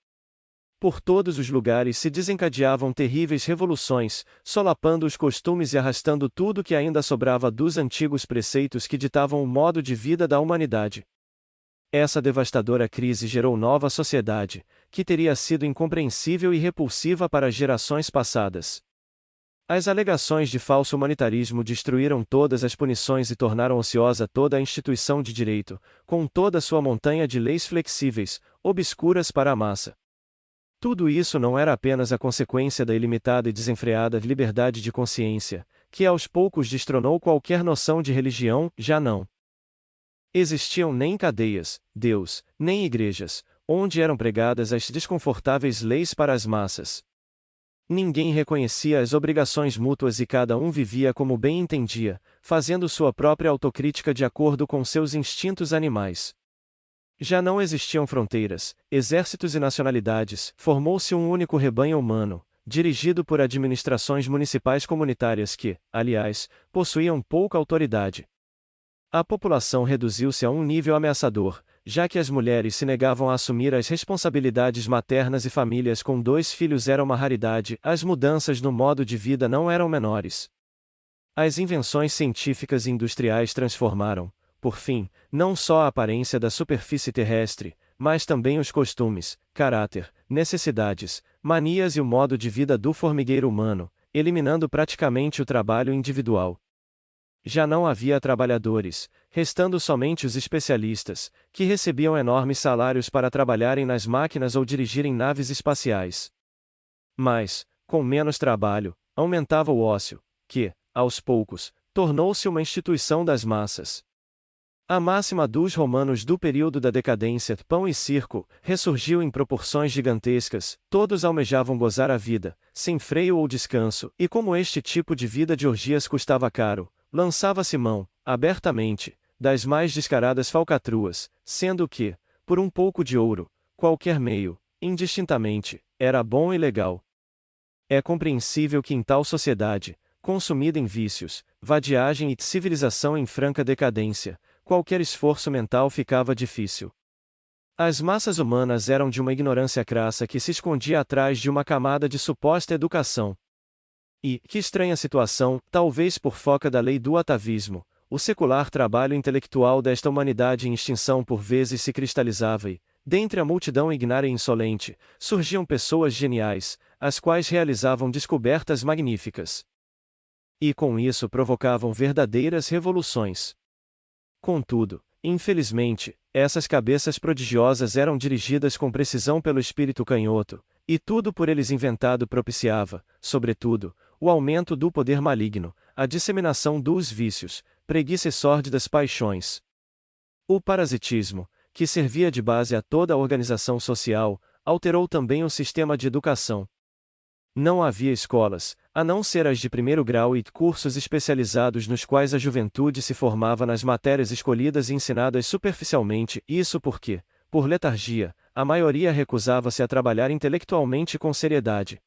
Por todos os lugares se desencadeavam terríveis revoluções, solapando os costumes e arrastando tudo que ainda sobrava dos antigos preceitos que ditavam o modo de vida da humanidade. Essa devastadora crise gerou nova sociedade, que teria sido incompreensível e repulsiva para as gerações passadas. As alegações de falso humanitarismo destruíram todas as punições e tornaram ociosa toda a instituição de direito, com toda sua montanha de leis flexíveis, obscuras para a massa. Tudo isso não era apenas a consequência da ilimitada e desenfreada liberdade de consciência, que aos poucos destronou qualquer noção de religião, já não existiam nem cadeias, Deus, nem igrejas, onde eram pregadas as desconfortáveis leis para as massas. Ninguém reconhecia as obrigações mútuas e cada um vivia como bem entendia, fazendo sua própria autocrítica de acordo com seus instintos animais. Já não existiam fronteiras, exércitos e nacionalidades, formou-se um único rebanho humano, dirigido por administrações municipais comunitárias que, aliás, possuíam pouca autoridade. A população reduziu-se a um nível ameaçador, já que as mulheres se negavam a assumir as responsabilidades maternas e famílias com 2 filhos eram uma raridade, as mudanças no modo de vida não eram menores. As invenções científicas e industriais transformaram, por fim, não só a aparência da superfície terrestre, mas também os costumes, caráter, necessidades, manias e o modo de vida do formigueiro humano, eliminando praticamente o trabalho individual. Já não havia trabalhadores, restando somente os especialistas, que recebiam enormes salários para trabalharem nas máquinas ou dirigirem naves espaciais. Mas, com menos trabalho, aumentava o ócio, que, aos poucos, tornou-se uma instituição das massas. A máxima dos romanos do período da decadência, pão e circo, ressurgiu em proporções gigantescas, todos almejavam gozar a vida, sem freio ou descanso, e como este tipo de vida de orgias custava caro, lançava-se mão, abertamente, das mais descaradas falcatruas, sendo que, por um pouco de ouro, qualquer meio, indistintamente, era bom e legal. É compreensível que em tal sociedade, consumida em vícios, vadiagem e civilização em franca decadência, qualquer esforço mental ficava difícil. As massas humanas eram de uma ignorância crassa que se escondia atrás de uma camada de suposta educação. E, que estranha situação, talvez por foca da lei do atavismo, o secular trabalho intelectual desta humanidade em extinção por vezes se cristalizava e, dentre a multidão ignária e insolente, surgiam pessoas geniais, as quais realizavam descobertas magníficas. E com isso provocavam verdadeiras revoluções. Contudo, infelizmente, essas cabeças prodigiosas eram dirigidas com precisão pelo espírito canhoto, e tudo por eles inventado propiciava, sobretudo, o aumento do poder maligno, a disseminação dos vícios, preguiça e sórdidas paixões. O parasitismo, que servia de base a toda a organização social, alterou também o sistema de educação. Não havia escolas, a não ser as de primeiro grau e cursos especializados nos quais a juventude se formava nas matérias escolhidas e ensinadas superficialmente, isso porque, por letargia, a maioria recusava-se a trabalhar intelectualmente com seriedade.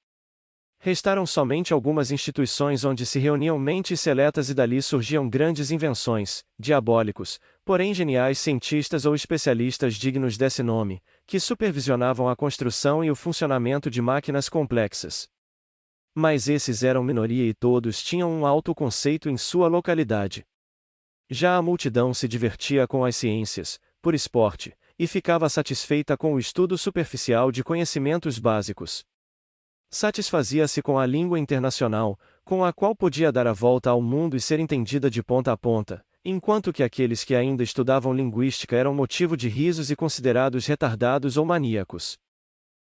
Restaram somente algumas instituições onde se reuniam mentes seletas e dali surgiam grandes invenções, diabólicos, porém geniais cientistas ou especialistas dignos desse nome, que supervisionavam a construção e o funcionamento de máquinas complexas. Mas esses eram minoria e todos tinham um alto conceito em sua localidade. Já a multidão se divertia com as ciências, por esporte, e ficava satisfeita com o estudo superficial de conhecimentos básicos. Satisfazia-se com a língua internacional, com a qual podia dar a volta ao mundo e ser entendida de ponta a ponta, enquanto que aqueles que ainda estudavam linguística eram motivo de risos e considerados retardados ou maníacos.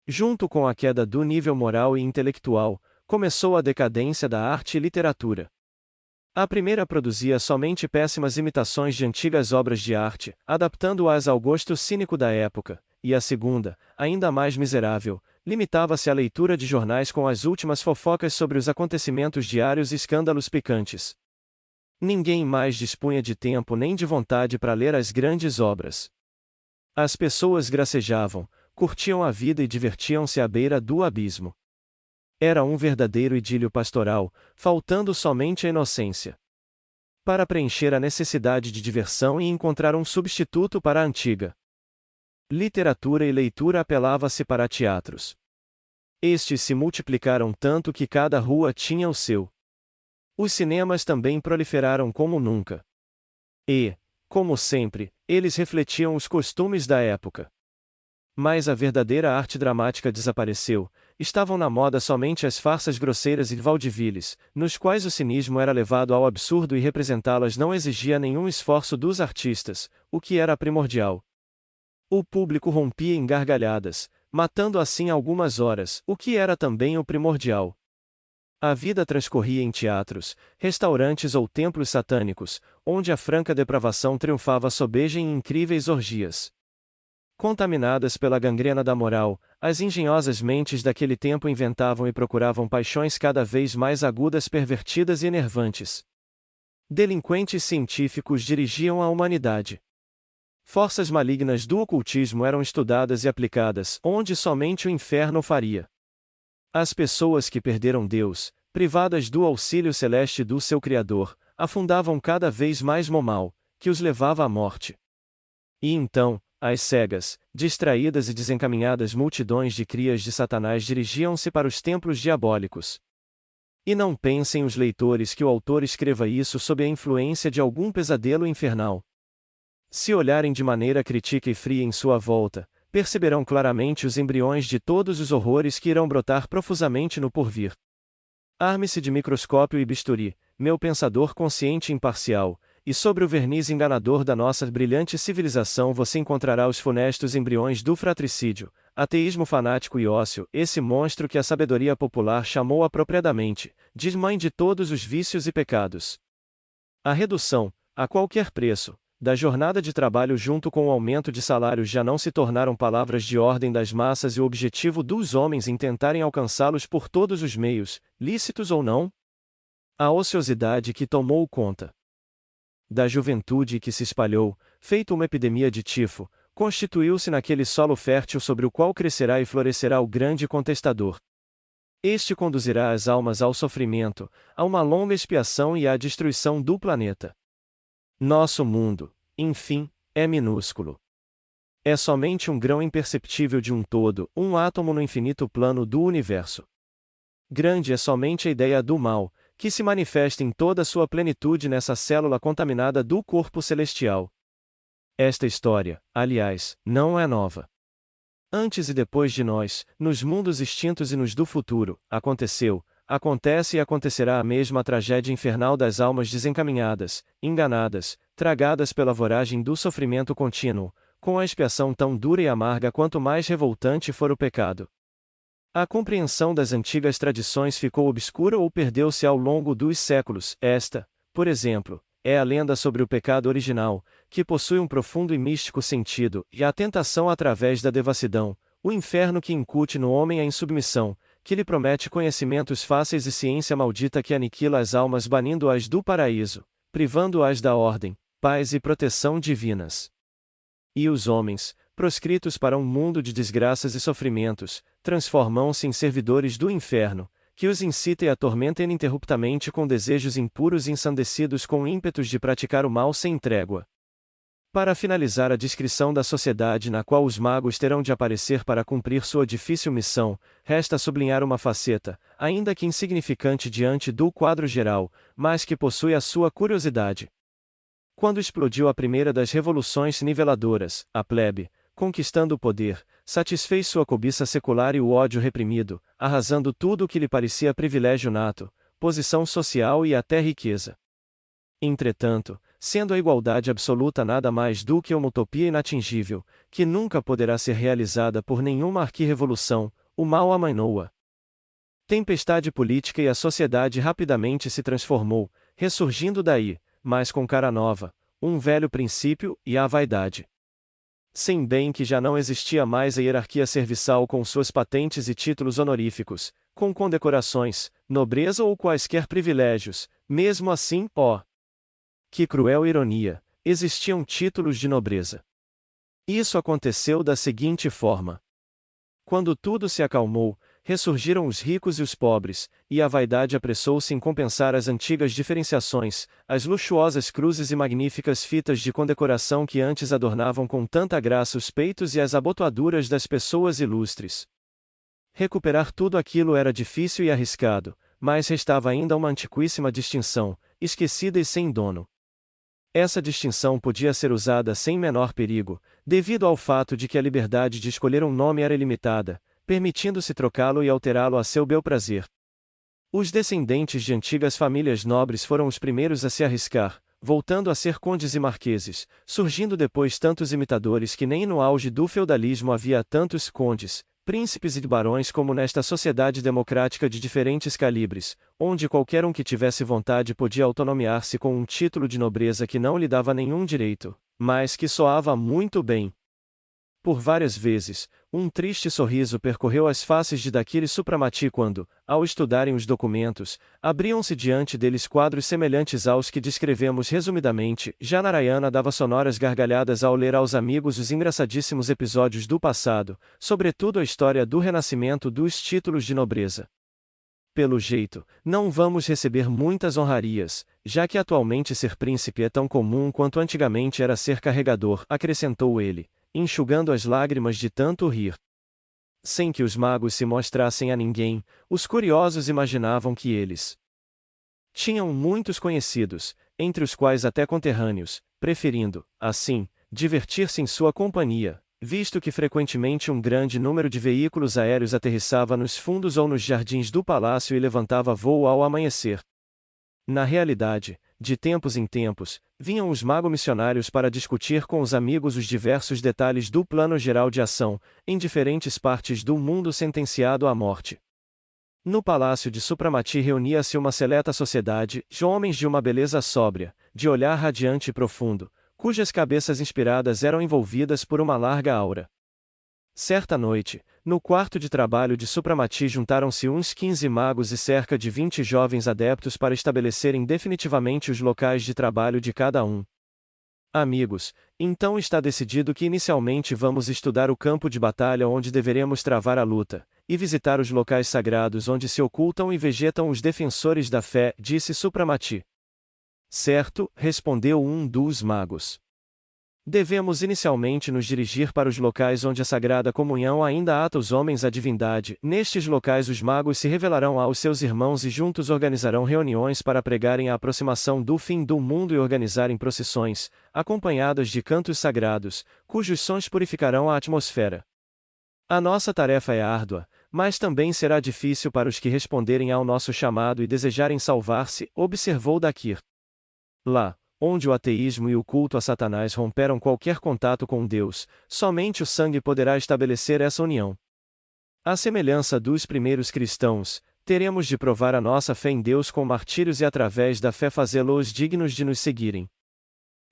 Junto com a queda do nível moral e intelectual, começou a decadência da arte e literatura. A primeira produzia somente péssimas imitações de antigas obras de arte, adaptando-as ao gosto cínico da época, e a segunda, ainda mais miserável, limitava-se à leitura de jornais com as últimas fofocas sobre os acontecimentos diários e escândalos picantes. Ninguém mais dispunha de tempo nem de vontade para ler as grandes obras. As pessoas gracejavam, curtiam a vida e divertiam-se à beira do abismo. Era um verdadeiro idílio pastoral, faltando somente a inocência. Para preencher a necessidade de diversão e encontrar um substituto para a antiga literatura e leitura, apelava-se para teatros. Estes se multiplicaram tanto que cada rua tinha o seu. Os cinemas também proliferaram como nunca. E, como sempre, eles refletiam os costumes da época. Mas a verdadeira arte dramática desapareceu, estavam na moda somente as farsas grosseiras e vaudevilles, nos quais o cinismo era levado ao absurdo e representá-las não exigia nenhum esforço dos artistas, o que era primordial. O público rompia em gargalhadas, matando assim algumas horas, o que era também o primordial. A vida transcorria em teatros, restaurantes ou templos satânicos, onde a franca depravação triunfava sobeja em incríveis orgias. Contaminadas pela gangrena da moral, as engenhosas mentes daquele tempo inventavam e procuravam paixões cada vez mais agudas, pervertidas e enervantes. Delinquentes científicos dirigiam a humanidade. Forças malignas do ocultismo eram estudadas e aplicadas, onde somente o inferno faria. As pessoas que perderam Deus, privadas do auxílio celeste do seu Criador, afundavam cada vez mais no mal, que os levava à morte. E então, as cegas, distraídas e desencaminhadas multidões de crias de Satanás dirigiam-se para os templos diabólicos. E não pensem os leitores que o autor escreva isso sob a influência de algum pesadelo infernal. Se olharem de maneira crítica e fria em sua volta, perceberão claramente os embriões de todos os horrores que irão brotar profusamente no porvir. Arme-se de microscópio e bisturi, meu pensador consciente e imparcial, e sobre o verniz enganador da nossa brilhante civilização você encontrará os funestos embriões do fratricídio, ateísmo fanático e ócio, esse monstro que a sabedoria popular chamou apropriadamente, de mãe de todos os vícios e pecados. A redução, a qualquer preço, da jornada de trabalho junto com o aumento de salários já não se tornaram palavras de ordem das massas e o objetivo dos homens em tentarem alcançá-los por todos os meios, lícitos ou não? A ociosidade que tomou conta da juventude e que se espalhou, feito uma epidemia de tifo, constituiu-se naquele solo fértil sobre o qual crescerá e florescerá o grande contestador. Este conduzirá as almas ao sofrimento, a uma longa expiação e à destruição do planeta. Nosso mundo, enfim, é minúsculo. É somente um grão imperceptível de um todo, um átomo no infinito plano do universo. Grande é somente a ideia do mal, que se manifesta em toda sua plenitude nessa célula contaminada do corpo celestial. Esta história, aliás, não é nova. Antes e depois de nós, nos mundos extintos e nos do futuro, aconteceu, acontece e acontecerá a mesma tragédia infernal das almas desencaminhadas, enganadas, tragadas pela voragem do sofrimento contínuo, com a expiação tão dura e amarga quanto mais revoltante for o pecado. A compreensão das antigas tradições ficou obscura ou perdeu-se ao longo dos séculos. Esta, por exemplo, é a lenda sobre o pecado original, que possui um profundo e místico sentido, e a tentação através da devassidão, o inferno que incute no homem a insubmissão, que lhe promete conhecimentos fáceis e ciência maldita que aniquila as almas banindo-as do paraíso, privando-as da ordem, paz e proteção divinas. E os homens, proscritos para um mundo de desgraças e sofrimentos, transformam-se em servidores do inferno, que os incita e atormenta ininterruptamente com desejos impuros e ensandecidos com ímpetos de praticar o mal sem trégua. Para finalizar a descrição da sociedade na qual os magos terão de aparecer para cumprir sua difícil missão, resta sublinhar uma faceta, ainda que insignificante diante do quadro geral, mas que possui a sua curiosidade. Quando explodiu a primeira das revoluções niveladoras, a plebe, conquistando o poder, satisfez sua cobiça secular e o ódio reprimido, arrasando tudo o que lhe parecia privilégio nato, posição social e até riqueza. Entretanto, sendo a igualdade absoluta nada mais do que uma utopia inatingível, que nunca poderá ser realizada por nenhuma arqui-revolução, o mal amainou-a. Tempestade política e a sociedade rapidamente se transformou, ressurgindo daí, mas com cara nova, um velho princípio e a vaidade. Sem bem que já não existia mais a hierarquia serviçal com suas patentes e títulos honoríficos, com condecorações, nobreza ou quaisquer privilégios, mesmo assim, ó, que cruel ironia, existiam títulos de nobreza. Isso aconteceu da seguinte forma. Quando tudo se acalmou, ressurgiram os ricos e os pobres, e a vaidade apressou-se em compensar as antigas diferenciações, as luxuosas cruzes e magníficas fitas de condecoração que antes adornavam com tanta graça os peitos e as abotoaduras das pessoas ilustres. Recuperar tudo aquilo era difícil e arriscado, mas restava ainda uma antiquíssima distinção, esquecida e sem dono. Essa distinção podia ser usada sem menor perigo, devido ao fato de que a liberdade de escolher um nome era ilimitada, permitindo-se trocá-lo e alterá-lo a seu bel prazer. Os descendentes de antigas famílias nobres foram os primeiros a se arriscar, voltando a ser condes e marqueses, surgindo depois tantos imitadores que nem no auge do feudalismo havia tantos condes, príncipes e barões como nesta sociedade democrática de diferentes calibres, onde qualquer um que tivesse vontade podia autonomiar-se com um título de nobreza que não lhe dava nenhum direito, mas que soava muito bem. Por várias vezes, um triste sorriso percorreu as faces de Dakiri Supramati quando, ao estudarem os documentos, abriam-se diante deles quadros semelhantes aos que descrevemos resumidamente. Já Narayana dava sonoras gargalhadas ao ler aos amigos os engraçadíssimos episódios do passado, sobretudo a história do renascimento dos títulos de nobreza. Pelo jeito, não vamos receber muitas honrarias, já que atualmente ser príncipe é tão comum quanto antigamente era ser carregador, acrescentou ele, enxugando as lágrimas de tanto rir. Sem que os magos se mostrassem a ninguém, os curiosos imaginavam que eles tinham muitos conhecidos, entre os quais até conterrâneos, preferindo, assim, divertir-se em sua companhia, visto que frequentemente um grande número de veículos aéreos aterrissava nos fundos ou nos jardins do palácio e levantava voo ao amanhecer. Na realidade, de tempos em tempos, vinham os mago-missionários para discutir com os amigos os diversos detalhes do plano geral de ação, em diferentes partes do mundo sentenciado à morte. No palácio de Supramati reunia-se uma seleta sociedade, de homens de uma beleza sóbria, de olhar radiante e profundo, cujas cabeças inspiradas eram envolvidas por uma larga aura. Certa noite, no quarto de trabalho de Supramati juntaram-se uns 15 magos e cerca de 20 jovens adeptos para estabelecerem definitivamente os locais de trabalho de cada um. Amigos, então está decidido que inicialmente vamos estudar o campo de batalha onde deveremos travar a luta, e visitar os locais sagrados onde se ocultam e vegetam os defensores da fé, disse Supramati. Certo, respondeu um dos magos. Devemos inicialmente nos dirigir para os locais onde a Sagrada Comunhão ainda ata os homens à divindade. Nestes locais os magos se revelarão aos seus irmãos e juntos organizarão reuniões para pregarem a aproximação do fim do mundo e organizarem procissões, acompanhadas de cantos sagrados, cujos sons purificarão a atmosfera. A nossa tarefa é árdua, mas também será difícil para os que responderem ao nosso chamado e desejarem salvar-se, observou Dakir. Lá, onde o ateísmo e o culto a Satanás romperam qualquer contato com Deus, somente o sangue poderá estabelecer essa união. À semelhança dos primeiros cristãos, teremos de provar a nossa fé em Deus com martírios e através da fé fazê-los dignos de nos seguirem.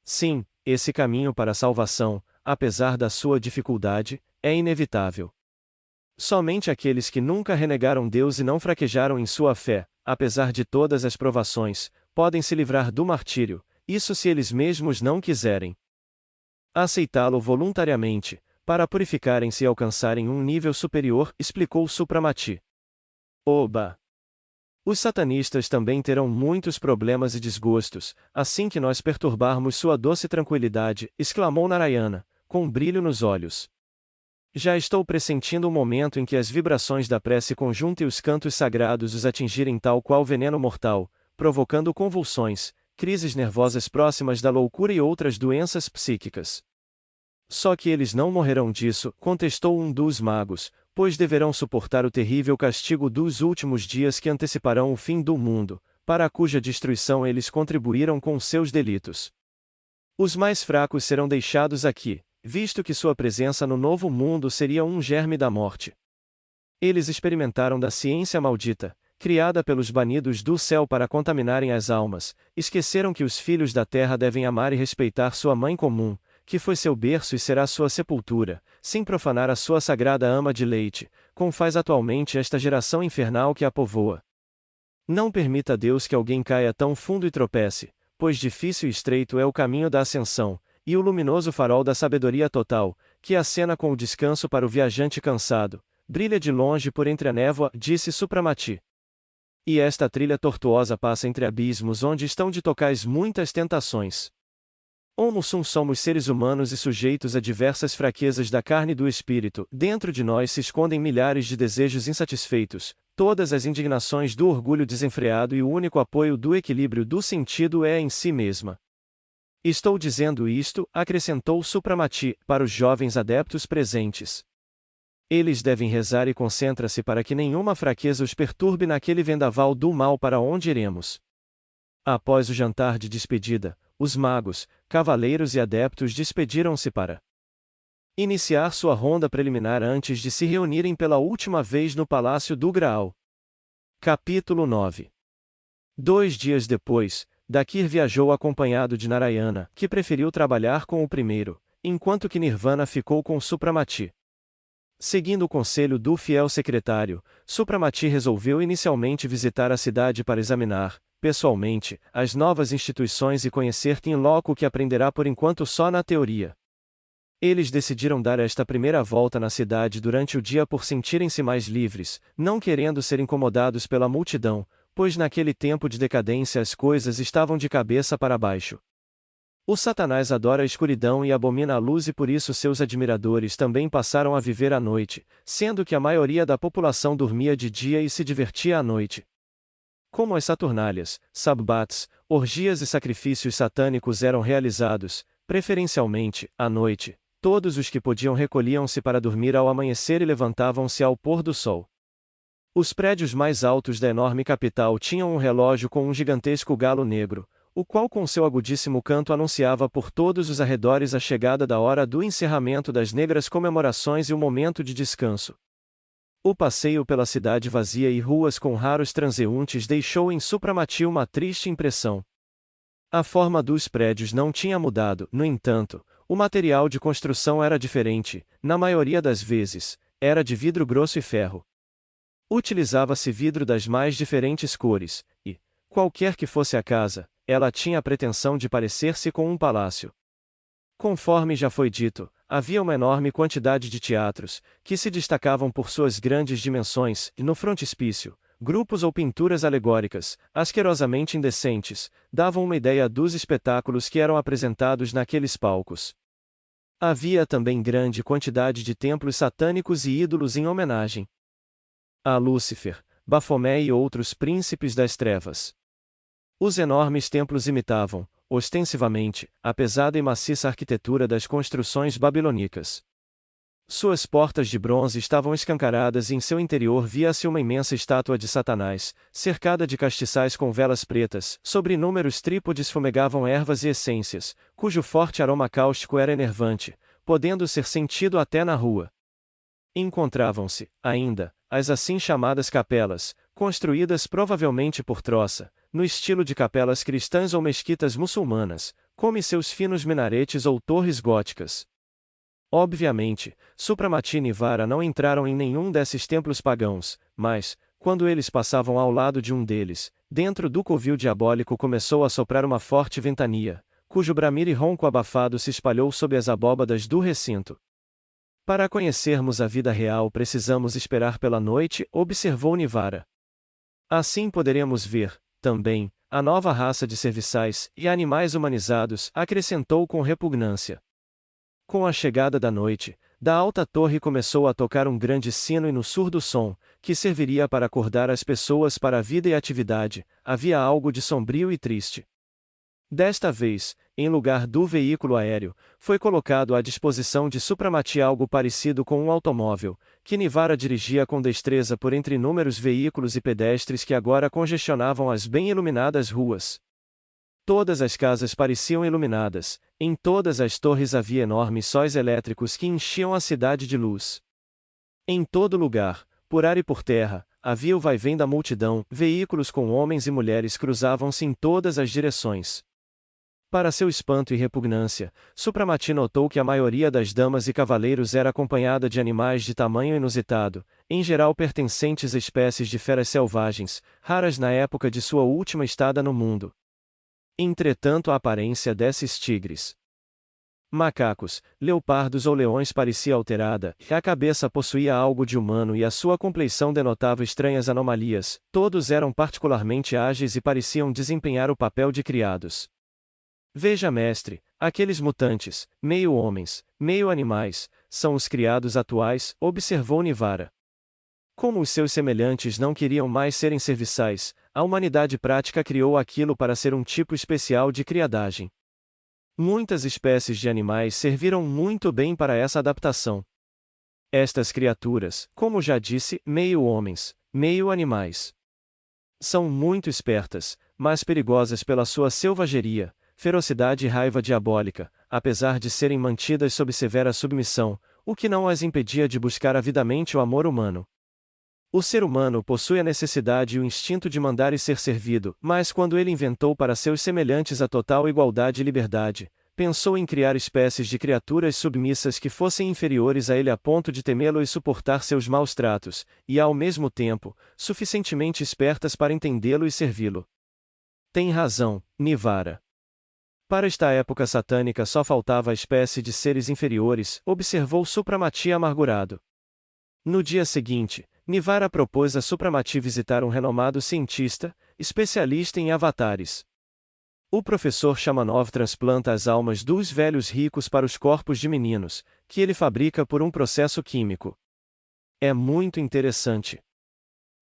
Sim, esse caminho para a salvação, apesar da sua dificuldade, é inevitável. Somente aqueles que nunca renegaram Deus e não fraquejaram em sua fé, apesar de todas as provações, podem se livrar do martírio, isso se eles mesmos não quiserem aceitá-lo voluntariamente, para purificarem-se e alcançarem um nível superior, explicou Supramati. Oba! Os satanistas também terão muitos problemas e desgostos, assim que nós perturbarmos sua doce tranquilidade, exclamou Narayana, com um brilho nos olhos. Já estou pressentindo o momento em que as vibrações da prece conjunta e os cantos sagrados os atingirem tal qual veneno mortal, provocando convulsões, crises nervosas próximas da loucura e outras doenças psíquicas. Só que eles não morrerão disso, contestou um dos magos, pois deverão suportar o terrível castigo dos últimos dias que anteciparão o fim do mundo, para a cuja destruição eles contribuíram com seus delitos. Os mais fracos serão deixados aqui, visto que sua presença no novo mundo seria um germe da morte. Eles experimentaram da ciência maldita, criada pelos banidos do céu para contaminarem as almas, esqueceram que os filhos da terra devem amar e respeitar sua mãe comum, que foi seu berço e será sua sepultura, sem profanar a sua sagrada ama de leite, como faz atualmente esta geração infernal que a povoa. Não permita Deus que alguém caia tão fundo e tropece, pois difícil e estreito é o caminho da ascensão, e o luminoso farol da sabedoria total, que acena com o descanso para o viajante cansado, brilha de longe por entre a névoa, disse Supramati. E esta trilha tortuosa passa entre abismos onde estão de tocais muitas tentações. Omnussum somos seres humanos e sujeitos a diversas fraquezas da carne e do espírito, dentro de nós se escondem milhares de desejos insatisfeitos, todas as indignações do orgulho desenfreado e o único apoio do equilíbrio do sentido é em si mesma. Estou dizendo isto, acrescentou Supramati, para os jovens adeptos presentes. Eles devem rezar e concentra-se para que nenhuma fraqueza os perturbe naquele vendaval do mal para onde iremos. Após o jantar de despedida, os magos, cavaleiros e adeptos despediram-se para iniciar sua ronda preliminar antes de se reunirem pela última vez no Palácio do Graal. Capítulo 9. 2 dias depois, Dakir viajou acompanhado de Narayana, que preferiu trabalhar com o primeiro, enquanto que Nirvana ficou com Supramati. Seguindo o conselho do fiel secretário, Supramati resolveu inicialmente visitar a cidade para examinar, pessoalmente, as novas instituições e conhecer in loco o que aprenderá por enquanto só na teoria. Eles decidiram dar esta primeira volta na cidade durante o dia por sentirem-se mais livres, não querendo ser incomodados pela multidão, pois naquele tempo de decadência as coisas estavam de cabeça para baixo. O Satanás adora a escuridão e abomina a luz e por isso seus admiradores também passaram a viver à noite, sendo que a maioria da população dormia de dia e se divertia à noite. Como as saturnálias, sabbats, orgias e sacrifícios satânicos eram realizados, preferencialmente, à noite, todos os que podiam recolhiam-se para dormir ao amanhecer e levantavam-se ao pôr do sol. Os prédios mais altos da enorme capital tinham um relógio com um gigantesco galo negro, o qual com seu agudíssimo canto anunciava por todos os arredores a chegada da hora do encerramento das negras comemorações e o momento de descanso. O passeio pela cidade vazia e ruas com raros transeuntes deixou em Supramati uma triste impressão. A forma dos prédios não tinha mudado, no entanto, o material de construção era diferente, na maioria das vezes, era de vidro grosso e ferro. Utilizava-se vidro das mais diferentes cores, e, qualquer que fosse a casa, ela tinha a pretensão de parecer-se com um palácio. Conforme já foi dito, havia uma enorme quantidade de teatros, que se destacavam por suas grandes dimensões, e no frontispício, grupos ou pinturas alegóricas, asquerosamente indecentes, davam uma ideia dos espetáculos que eram apresentados naqueles palcos. Havia também grande quantidade de templos satânicos e ídolos em homenagem a Lúcifer, Bafomé e outros príncipes das trevas. Os enormes templos imitavam, ostensivamente, a pesada e maciça arquitetura das construções babilônicas. Suas portas de bronze estavam escancaradas e em seu interior via-se uma imensa estátua de Satanás, cercada de castiçais com velas pretas, sobre inúmeros trípodes fumegavam ervas e essências, cujo forte aroma cáustico era enervante, podendo ser sentido até na rua. Encontravam-se, ainda, as assim chamadas capelas, construídas provavelmente por troça, no estilo de capelas cristãs ou mesquitas muçulmanas, como seus finos minaretes ou torres góticas. Obviamente, Supramati e Nivara não entraram em nenhum desses templos pagãos, mas, quando eles passavam ao lado de um deles, dentro do covil diabólico começou a soprar uma forte ventania, cujo bramir e ronco abafado se espalhou sob as abóbadas do recinto. Para conhecermos a vida real precisamos esperar pela noite, observou Nivara. Assim poderemos ver, também, a nova raça de serviçais e animais humanizados, acrescentou com repugnância. Com a chegada da noite, da alta torre começou a tocar um grande sino e no surdo som, que serviria para acordar as pessoas para a vida e atividade, havia algo de sombrio e triste. Desta vez, em lugar do veículo aéreo, foi colocado à disposição de Supramati algo parecido com um automóvel, que Nivara dirigia com destreza por entre inúmeros veículos e pedestres que agora congestionavam as bem iluminadas ruas. Todas as casas pareciam iluminadas, em todas as torres havia enormes sóis elétricos que enchiam a cidade de luz. Em todo lugar, por ar e por terra, havia o vai-vem da multidão, veículos com homens e mulheres cruzavam-se em todas as direções. Para seu espanto e repugnância, Supramati notou que a maioria das damas e cavaleiros era acompanhada de animais de tamanho inusitado, em geral pertencentes a espécies de feras selvagens, raras na época de sua última estada no mundo. Entretanto, a aparência desses tigres, macacos, leopardos ou leões parecia alterada, a cabeça possuía algo de humano e a sua compleição denotava estranhas anomalias, todos eram particularmente ágeis e pareciam desempenhar o papel de criados. Veja, mestre, aqueles mutantes, meio homens, meio animais, são os criados atuais, observou Nivara. Como os seus semelhantes não queriam mais serem serviçais, a humanidade prática criou aquilo para ser um tipo especial de criadagem. Muitas espécies de animais serviram muito bem para essa adaptação. Estas criaturas, como já disse, meio homens, meio animais, são muito espertas, mas perigosas pela sua selvageria, ferocidade e raiva diabólica, apesar de serem mantidas sob severa submissão, o que não as impedia de buscar avidamente o amor humano. O ser humano possui a necessidade e o instinto de mandar e ser servido, mas quando ele inventou para seus semelhantes a total igualdade e liberdade, pensou em criar espécies de criaturas submissas que fossem inferiores a ele a ponto de temê-lo e suportar seus maus tratos, e ao mesmo tempo, suficientemente espertas para entendê-lo e servi-lo. Tem razão, Nivara. Para esta época satânica só faltava a espécie de seres inferiores, observou Supramati amargurado. No dia seguinte, Nivara propôs a Supramati visitar um renomado cientista, especialista em avatares. O professor Shamanov transplanta as almas dos velhos ricos para os corpos de meninos, que ele fabrica por um processo químico. É muito interessante.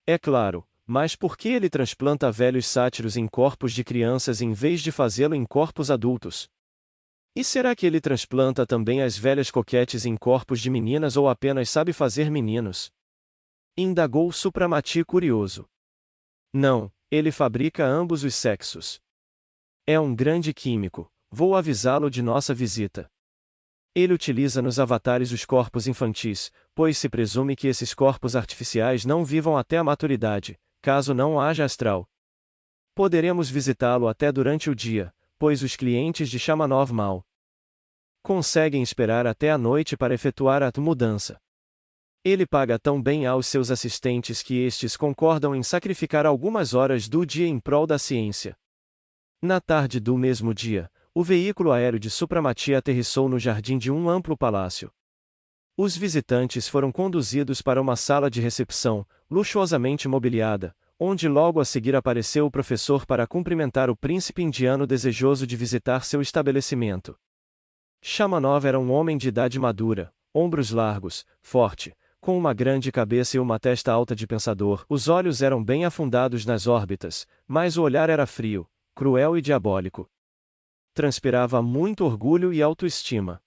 É claro, mas por que ele transplanta velhos sátiros em corpos de crianças em vez de fazê-lo em corpos adultos? E será que ele transplanta também as velhas coquetes em corpos de meninas ou apenas sabe fazer meninos? Indagou Supramati curioso. Não, ele fabrica ambos os sexos. É um grande químico, vou avisá-lo de nossa visita. Ele utiliza nos avatares os corpos infantis, pois se presume que esses corpos artificiais não vivam até a maturidade, caso não haja astral. Poderemos visitá-lo até durante o dia, pois os clientes de Shamanov mal conseguem esperar até a noite para efetuar a mudança. Ele paga tão bem aos seus assistentes que estes concordam em sacrificar algumas horas do dia em prol da ciência. Na tarde do mesmo dia, o veículo aéreo de Supramati aterrissou no jardim de um amplo palácio. Os visitantes foram conduzidos para uma sala de recepção, luxuosamente mobiliada, onde logo a seguir apareceu o professor para cumprimentar o príncipe indiano desejoso de visitar seu estabelecimento. Shamanov era um homem de idade madura, ombros largos, forte, com uma grande cabeça e uma testa alta de pensador. Os olhos eram bem afundados nas órbitas, mas o olhar era frio, cruel e diabólico. Transpirava muito orgulho e autoestima.